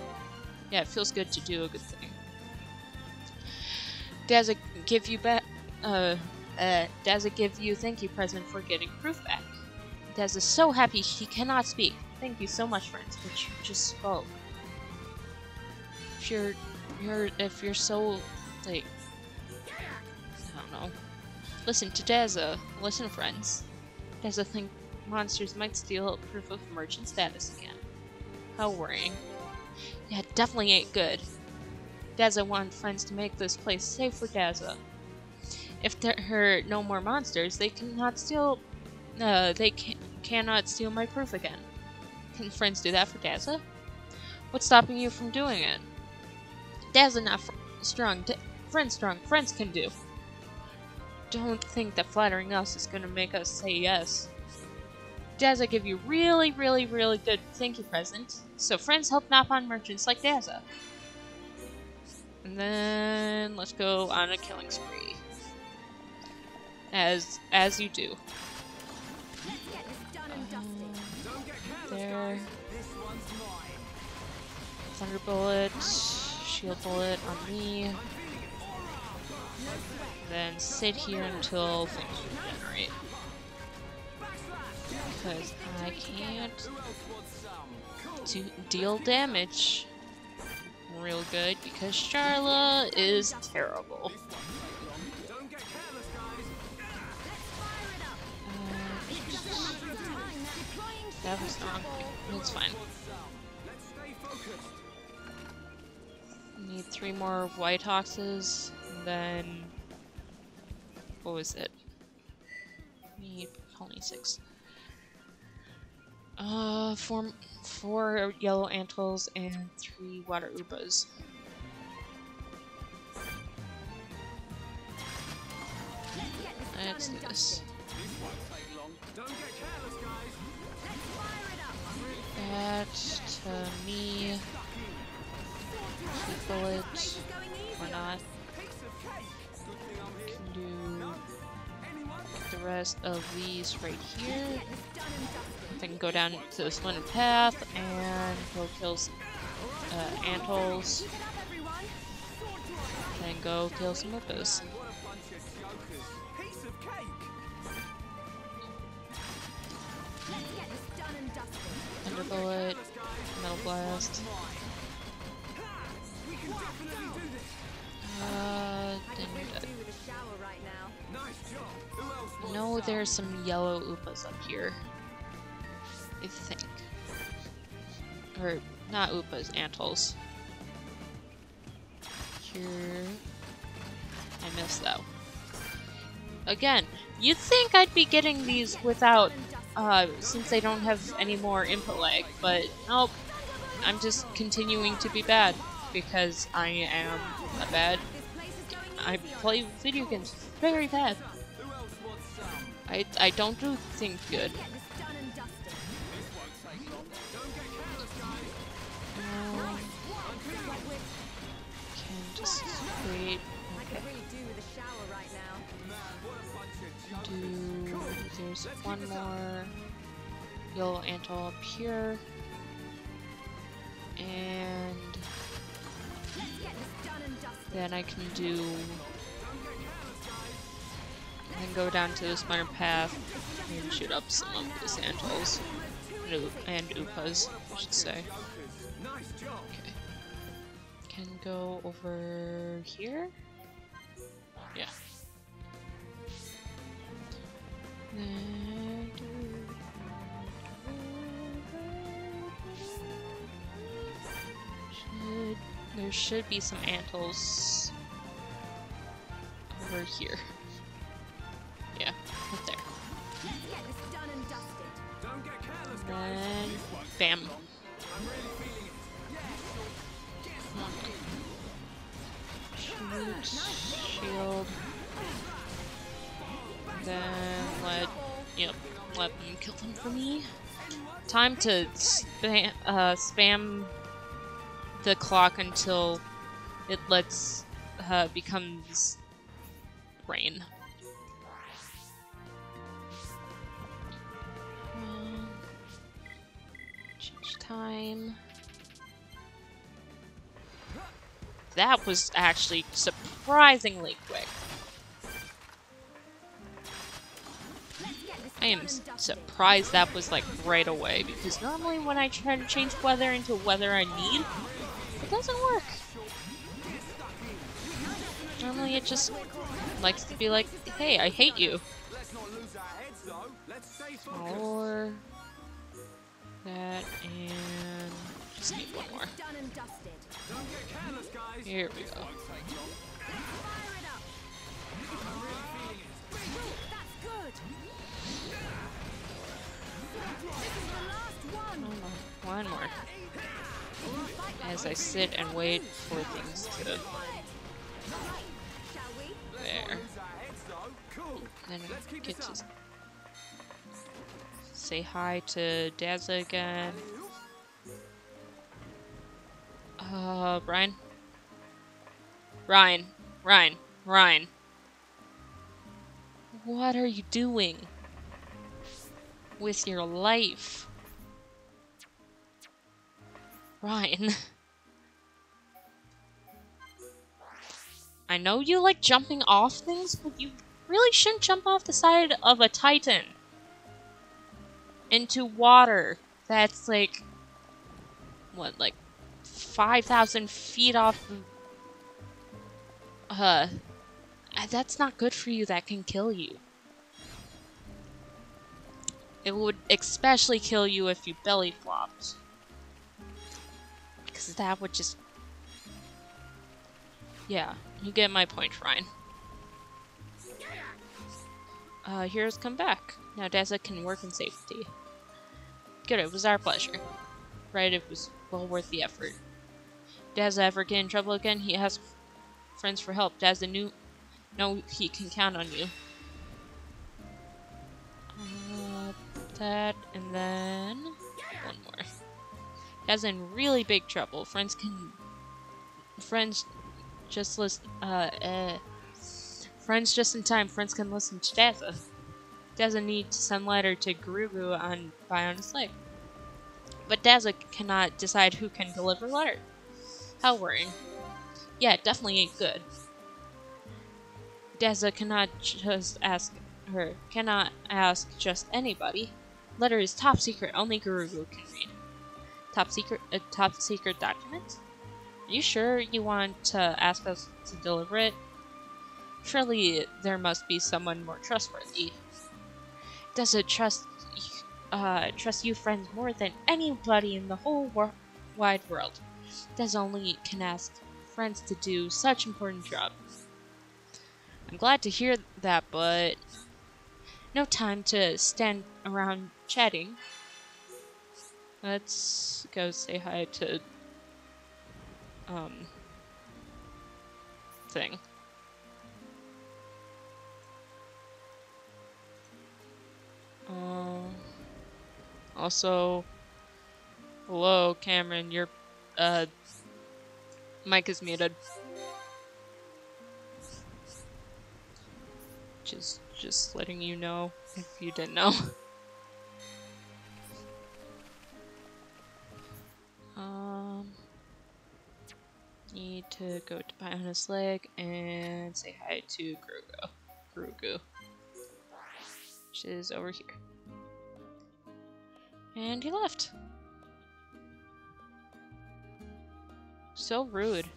Yeah, it feels good to do a good thing. Deza give you back. Deza give you thank you present for getting proof back. Dez is so happy he cannot speak. Thank you so much, friends, but you just spoke. If you're so, like, I don't know. Listen to Deza. Listen, friends. Deza think monsters might steal proof of merchant status again. How worrying. Yeah, it definitely ain't good. Deza wanted friends to make this place safe for Deza. If there are no more monsters, they cannot steal. Cannot steal my proof again. Can friends do that for Deza? What's stopping you from doing it? Deza not strong. Friends strong. Friends can do. Don't think that flattering us is gonna make us say yes. Deza give you really good thank you present. So friends help Napon merchants like Deza. And then let's go on a killing spree. As you do. There. Thunder bullet, shield bullet on me. Then sit here until things regenerate. Because I can't deal damage real good because Charla is terrible. That was wrong. It's fine. Need 3 more white hoxes, and then what was it? Need only 6. 4 yellow antles and 3 water ubas. Let's do this. That to me. Keep bullet or not. Can do the rest of these right here. I can go down to the splintered path and go kill some antles. Then go kill some upas. Thunder bullet, metal blast. Then you're dead. No, there's some yellow upas up here. I think. Or, not upas, antles. Here. I missed that. Again, you'd think I'd be getting these without since they don't have any more input lag, but nope. I'm just continuing to be bad because I am a bad. I play video games very bad. I don't do things good. Can just wait. Okay. There's one more yellow antle up here. And then I can do, and go down to the spinner path and shoot up some of the sandals and Upas, I should say. Okay. Can go over here. Yeah. There should be some antles over here. Yeah, right there. And then, bam. Shoot, shield. Then let them kill them for me. Time to spam the clock until it becomes rain. Change time. That was actually surprisingly quick. I am surprised that was like right away, because normally when I try to change weather into weather I need, it doesn't work. Normally it just likes to be like, hey, I hate you. Or that, and just need one more. Here we go. One more. As I sit and wait for things to... There. Then I get to say hi to Daza again. Brian? Ryan. What are you doing with your life? Ryan. I know you like jumping off things, but you really shouldn't jump off the side of a Titan into water that's like, what, like 5,000 feet off. That's not good for you. That can kill you. It would especially kill you if you belly flopped. Because that would just... Yeah, you get my point, Ryan. Heroes come back. Now Daza can work in safety. Good, it was our pleasure. Right, it was well worth the effort. Daza ever get in trouble again, he asks friends for help. Daza know he can count on you. That, and then one more. Daza in really big trouble. Friends just listen. Friends just in time. Friends can listen to Daza. Daza needs to send letter to Gurugu on his leg. But Daza cannot decide who can deliver letter. How worrying. Yeah, it definitely ain't good. Daza cannot ask just anybody. Letter is top secret. Only Gurugu can read. Top secret document? Are you sure you want to ask us to deliver it? Surely there must be someone more trustworthy. Daza trust you friends more than anybody in the whole wide world. Daza only can ask friends to do such important job. I'm glad to hear that, but No time to stand around chatting. Let's go say hi to thing. Also, hello, Cameron. Your mic is muted. Just letting you know if you didn't know. Need to go to Bionis Lake and say hi to Grugu, which is over here. And he left. So rude.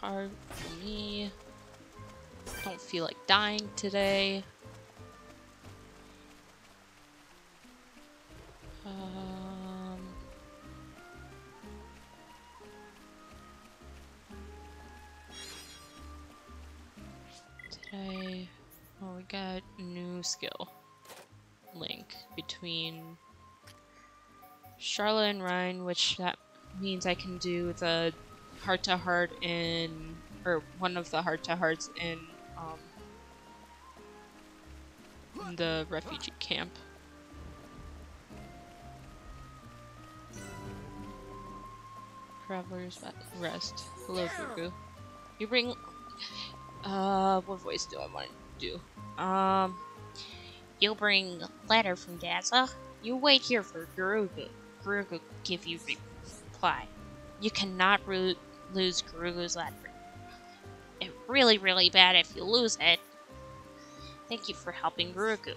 Hard for me. Don't feel like dying today. Today, oh, we got a new skill link between Charlotte and Ryan, which that means I can do the heart-to-heart in, or one of the heart-to-hearts in the refugee camp. Traveler's Rest. Hello, Grugu. You bring... what voice do I want to do? You'll bring letter from Daza. You wait here for Grugu. Grugu give you reply. You cannot lose Grugu's letter. It's really, really bad if you lose it. Thank you for helping Grugu.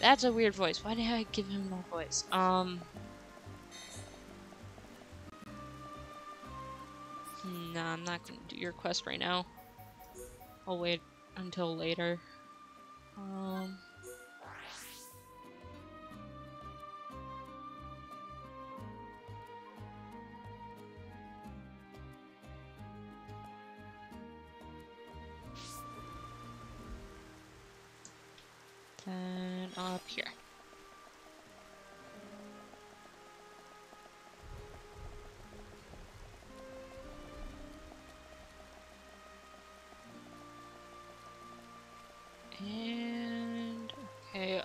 That's a weird voice. Why did I give him that voice? No, I'm not gonna do your quest right now. I'll wait until later. Then up here. And okay,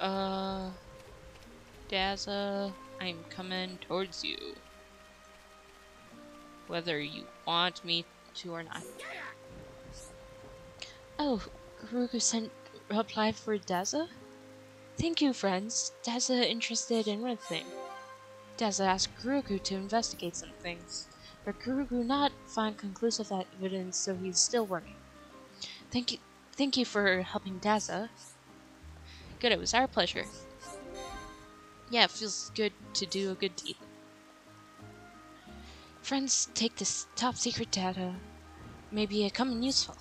Daza, I'm coming towards you. Whether you want me to or not. Oh, Grugu sent a reply for Daza? Thank you, friends. Daza interested in one thing. Daza asked Grugu to investigate some things, but Grugu not find conclusive evidence, so he's still working. Thank you for helping Daza. Good, it was our pleasure. Yeah, it feels good to do a good deed. Friends, take this top secret data. Maybe it come in useful.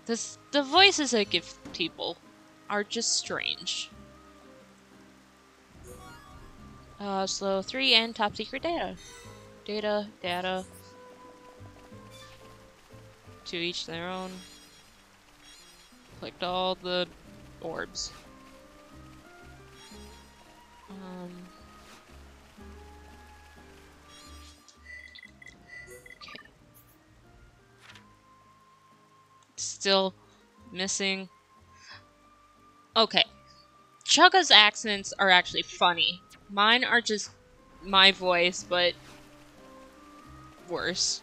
The voices I give people are just strange. Slow 3 and top secret data. Data. To each their own. Collect all the orbs. Okay. Still missing. Okay. Chugga's accents are actually funny. Mine are just my voice, but worse.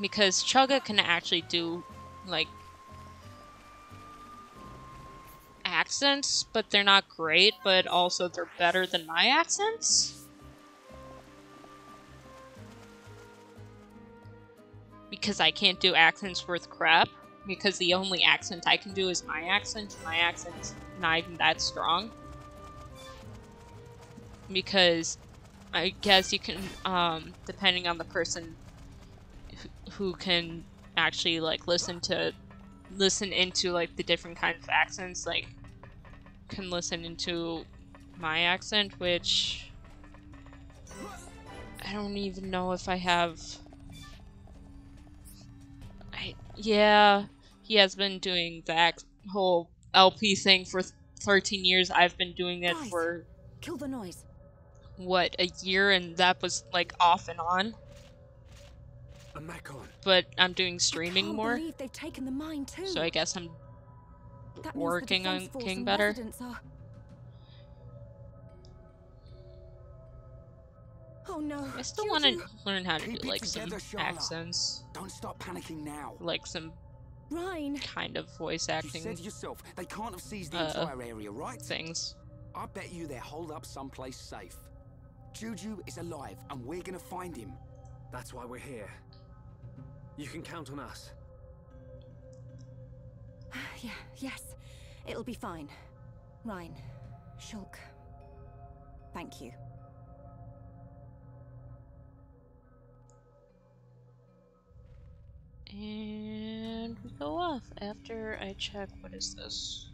Because Chugga can actually do, like, accents, but they're not great, but also they're better than my accents. Because I can't do accents worth crap, because the only accent I can do is my accent. My accent's not even that strong. Because I guess you can, depending on the person who can actually like listen into like the different kinds of accents, like can listen into my accent, which I don't even know if I have. Yeah, he has been doing the whole LP thing for 13 years. I've been doing it for kill the noise. What, a year, and that was like off and on. But I'm doing streaming more. Believe they've taken the mine too. So I guess I'm that working on getting better. Oh no! I still want to learn how to do like some accents. Don't start panicking now. Like some kind of voice acting. You said yourself they can't have seized the entire area, right? Things. I bet you they're holed up someplace safe. Juju is alive, and we're gonna find him. That's why we're here. You can count on us. Yeah, yes, it'll be fine. Ryan, Shulk, thank you. And we go off after I check. What is this?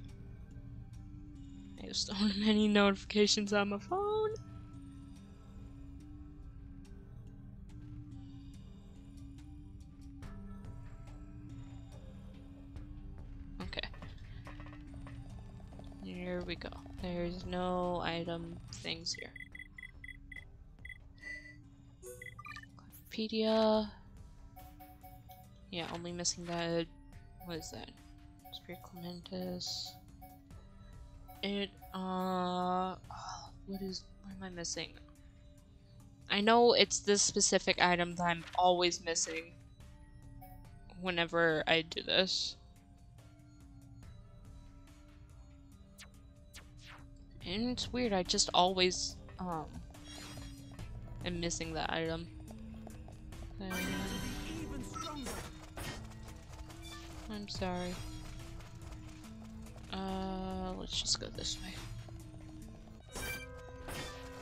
I have so many notifications on my phone. Okay. Here we go. There's no item things here. Wikipedia. Yeah, only missing that. What is that? Spirit Clementis. What am I missing? I know it's this specific item that I'm always missing whenever I do this. And it's weird, I just always, am missing that item. I'm sorry. Let's just go this way.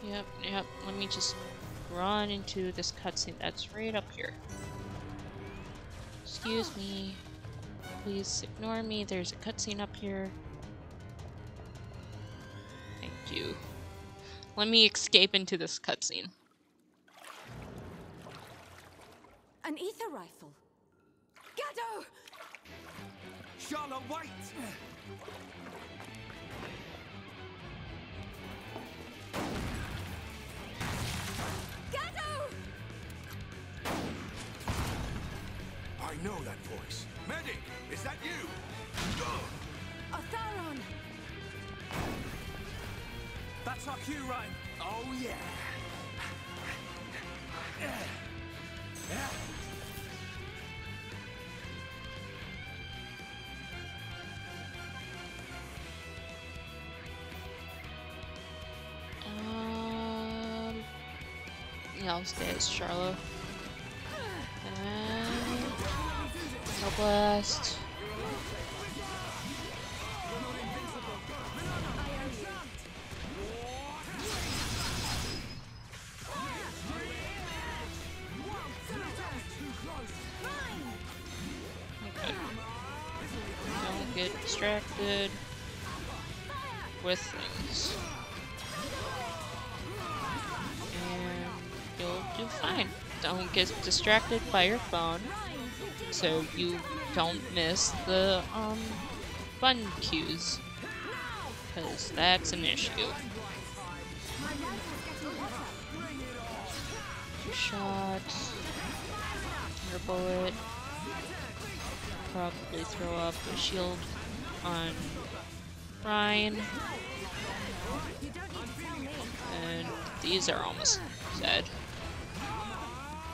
Yep, let me just run into this cutscene that's right up here. Excuse me. Please ignore me, there's a cutscene up here. Thank you. Let me escape into this cutscene. An ether rifle. Gado! Charlotte, wait! Gado! I know that voice. Medic, is that you? Otharon! That's our cue, Ryan. Oh yeah. Yeah, I'll stay as Charlotte. And no blast. Okay. Don't get distracted with things. You'll do fine. Don't get distracted by your phone, so you don't miss the button cues, because that's an issue. 2 shots, your bullet, probably throw up a shield on Ryan, and these are almost dead.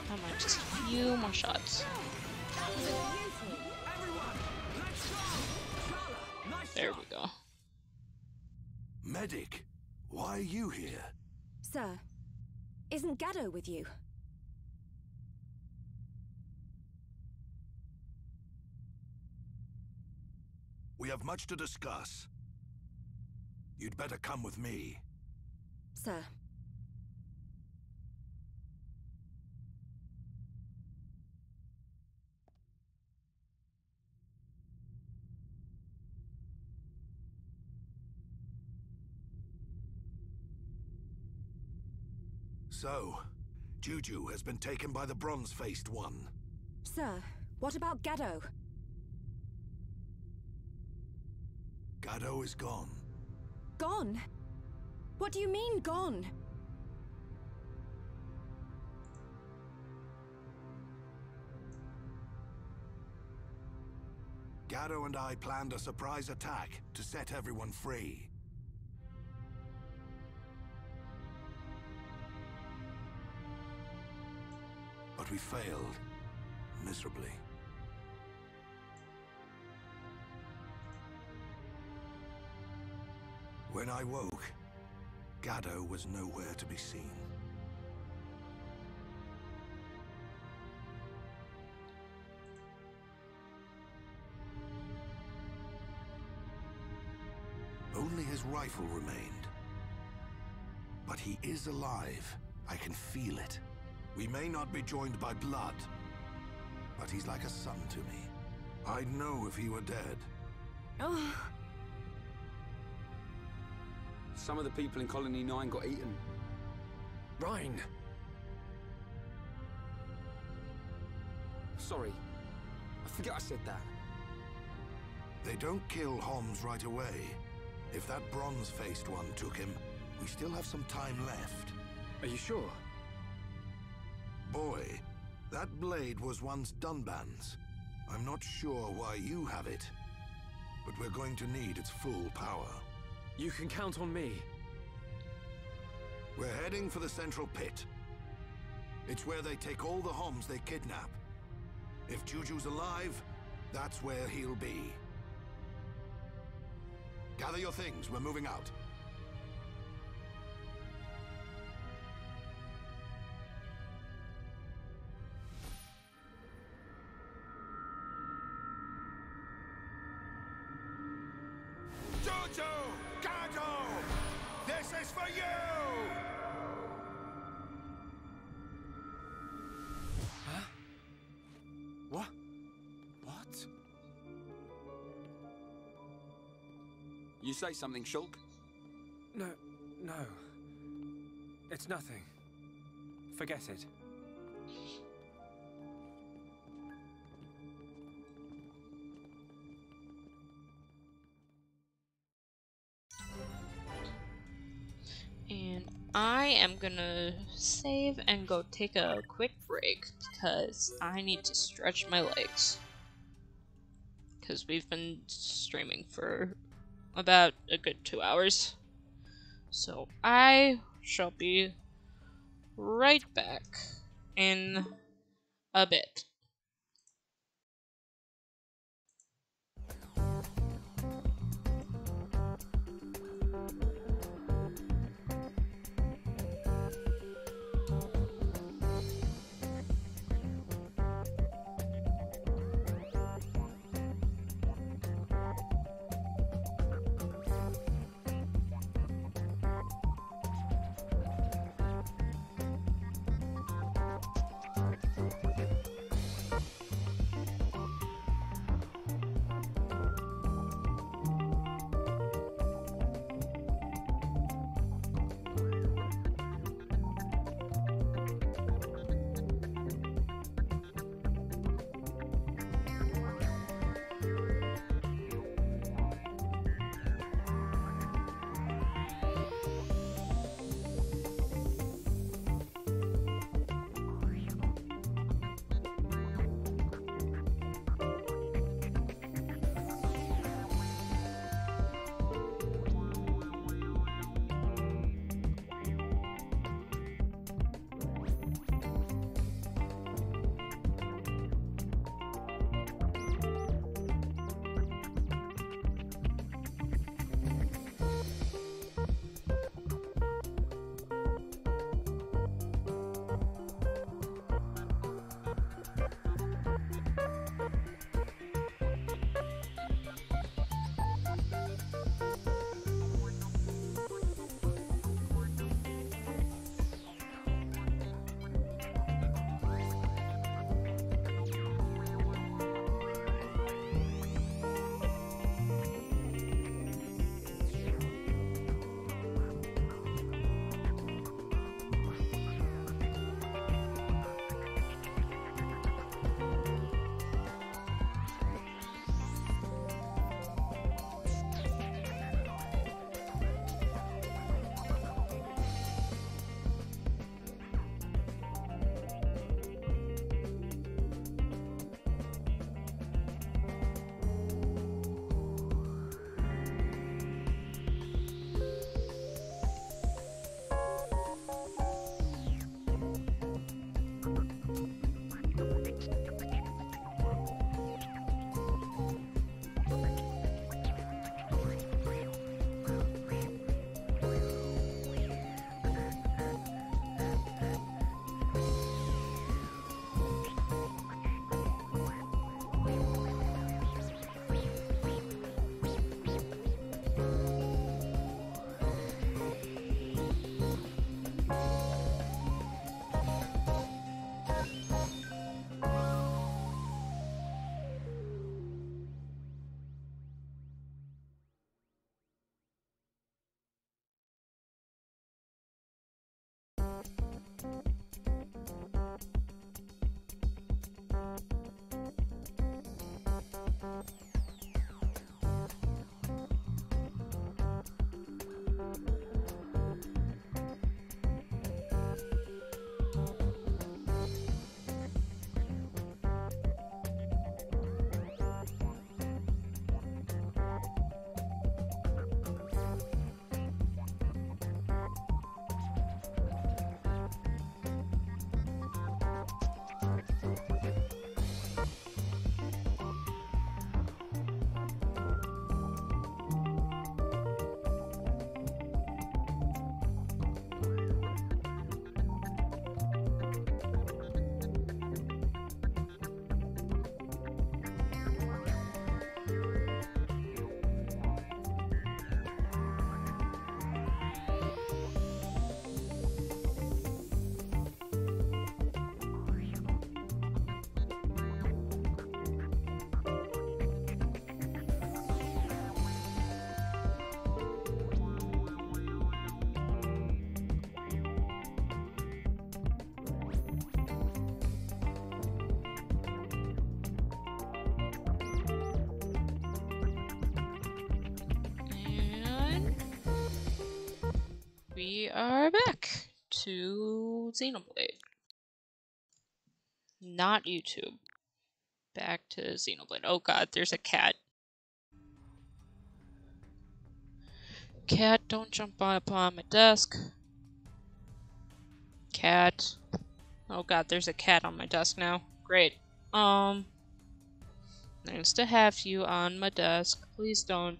Come on, just a few more shots. There we go. Medic, why are you here? Sir, isn't Gado with you? We have much to discuss. You'd better come with me. Sir. So, Juju has been taken by the bronze-faced one. Sir, what about Gaddo? Gaddo is gone. Gone? What do you mean, gone? Gaddo and I planned a surprise attack to set everyone free. But we failed, miserably. When I woke, Gaddo was nowhere to be seen. Only his rifle remained. But he is alive. I can feel it. We may not be joined by blood, but he's like a son to me. I'd know if he were dead. Oh. Some of the people in Colony 9 got eaten. Ryan! Sorry. I forget I said that. They don't kill Homs right away. If that bronze-faced one took him, we still have some time left. Are you sure? Boy, that blade was once Dunban's. I'm not sure why you have it, but we're going to need its full power. You can count on me. We're heading for the central pit. It's where they take all the Homs they kidnap. If Juju's alive, that's where he'll be. Gather your things, we're moving out. Juju! Gaddo! This is for you! Huh? What? What? You say something, Shulk? No. It's nothing. Forget it. And I am gonna save and go take a quick break because I need to stretch my legs. Because we've been streaming for about a good 2 hours. So I shall be right back in a bit. are back to Xenoblade. Not YouTube. Back to Xenoblade. Oh god, there's a cat. Cat, don't jump up on my desk. Cat. Oh god, there's a cat on my desk now. Great. Nice to have you on my desk. Please don't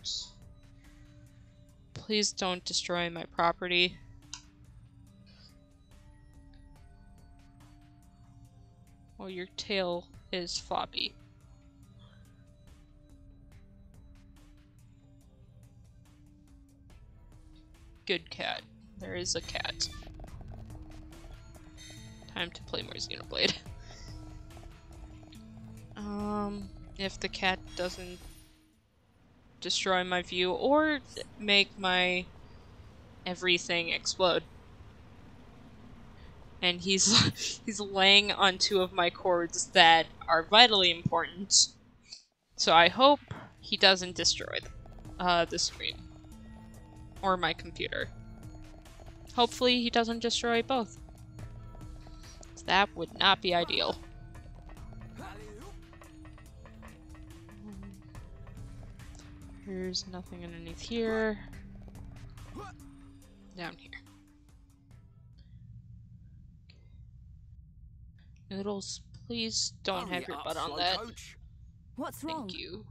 destroy my property. Oh, your tail is floppy. Good cat. There is a cat. Time to play more Xenoblade. If the cat doesn't destroy my view or make my everything explode. And he's laying on 2 of my cords that are vitally important. So I hope he doesn't destroy the screen. Or my computer. Hopefully he doesn't destroy both. That would not be ideal. There's nothing underneath here. Down here. Noodles, please don't have your butt on that. What's wrong? Thank you.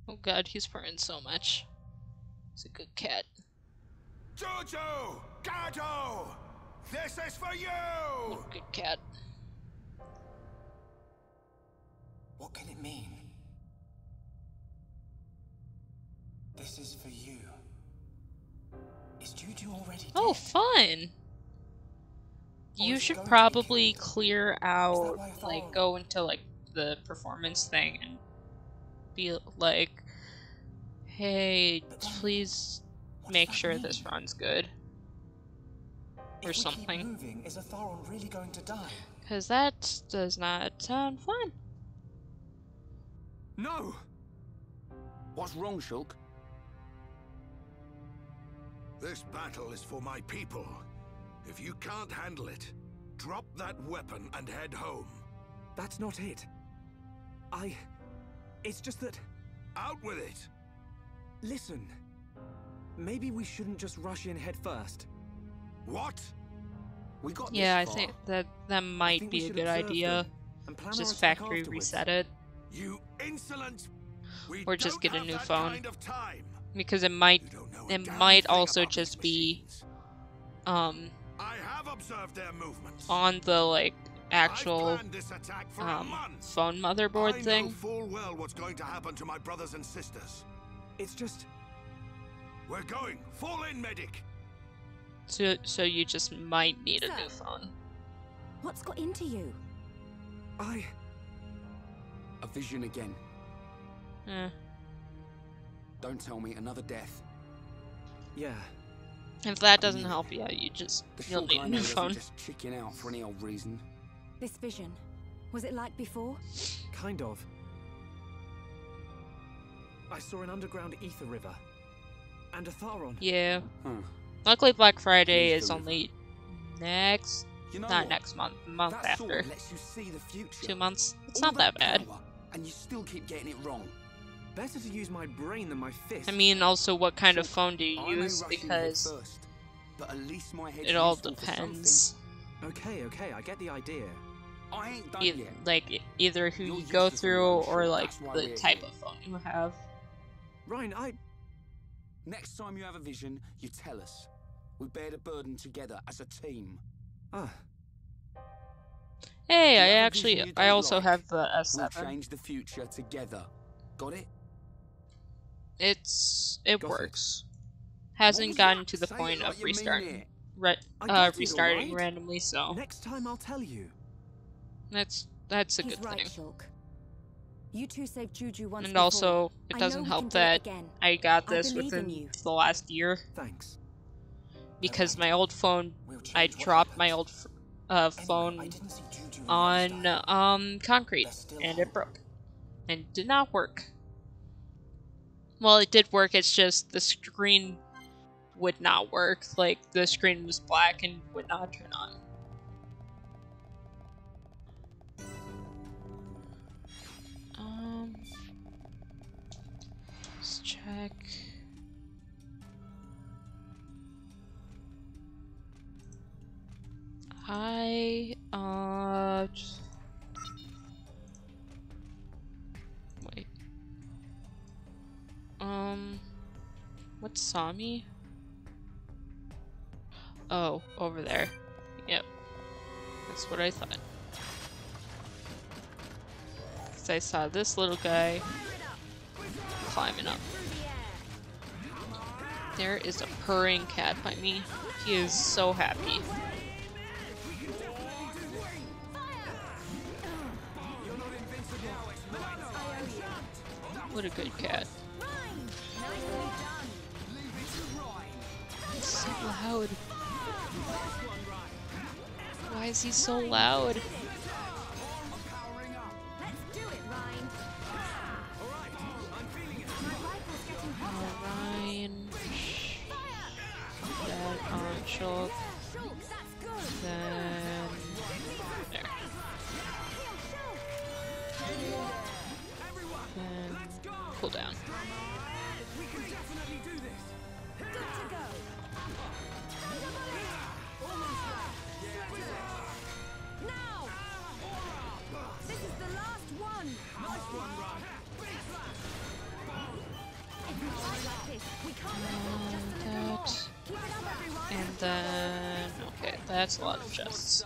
Oh god, he's purring so much. He's a good cat. Jojo! Gato! This is for you! Oh, good cat. What can it mean? This is for you. Is Juju already dead? Oh, fun! You should probably clear out, like, go into, like, the performance thing and be like, hey, please make sure this run's good. Or something. Moving, is Atharon really going to die? Because that does not sound fun. No! What's wrong, Shulk? This battle is for my people. If you can't handle it, drop that weapon and head home. That's not it. It's just that... Out with it! Listen. Maybe we shouldn't just rush in head first. What? We got Yeah, I this think far. that might be a good idea. Just factory reset it. You insolent! Or just get a new phone. Because it might also just be I have observed their movements. on the like actual phone motherboard thing. I know full well what's going to happen to my brothers and sisters. It's just... We're going! Fall in, medic! So you just might need a new phone. What's got into you? A vision again. Don't tell me another death. Yeah. If that doesn't help you, you'll need a new phone. Just chicken out for any old reason. This vision, was it like before? Kind of. I saw an underground ether river. And Atharon. Yeah. Luckily Black Friday is only next... not next month, the month after. Lets you see the future. 2 months. It's not that bad. And you still keep getting it wrong. Better to use my brain than my fist. I mean, also, what kind of phone do you use? Because but at least my head's it all useful for depends. Okay, I get the idea. I ain't done yet. Like, either who you go through or, like, the type of phone you have. Ryan, Next time you have a vision, you tell us. We bear the burden together as a team. Hey, I also have the S7. We'll change the future together. Got it? It works. Hasn't gotten to the point of restarting randomly, so next time I'll tell you. That's a good thing. Shulk. You two saved Juju once And before. also, it doesn't help that I got this within the last year. Thanks. Because my old phone, I dropped my old phone on concrete, and it broke. And did not work. Well, it did work, it's just the screen would not work. Like, the screen was black and would not turn on. Let's check. Wait. What's Sami? Oh, over there. Yep. That's what I thought. 'Cause I saw this little guy climbing up. There is a purring cat by me. He is so happy. What a good cat. He's so loud. Why is he so loud? Ryan. That on Shulk. Then there. Then cool down. That. And then okay, that's a lot of chests.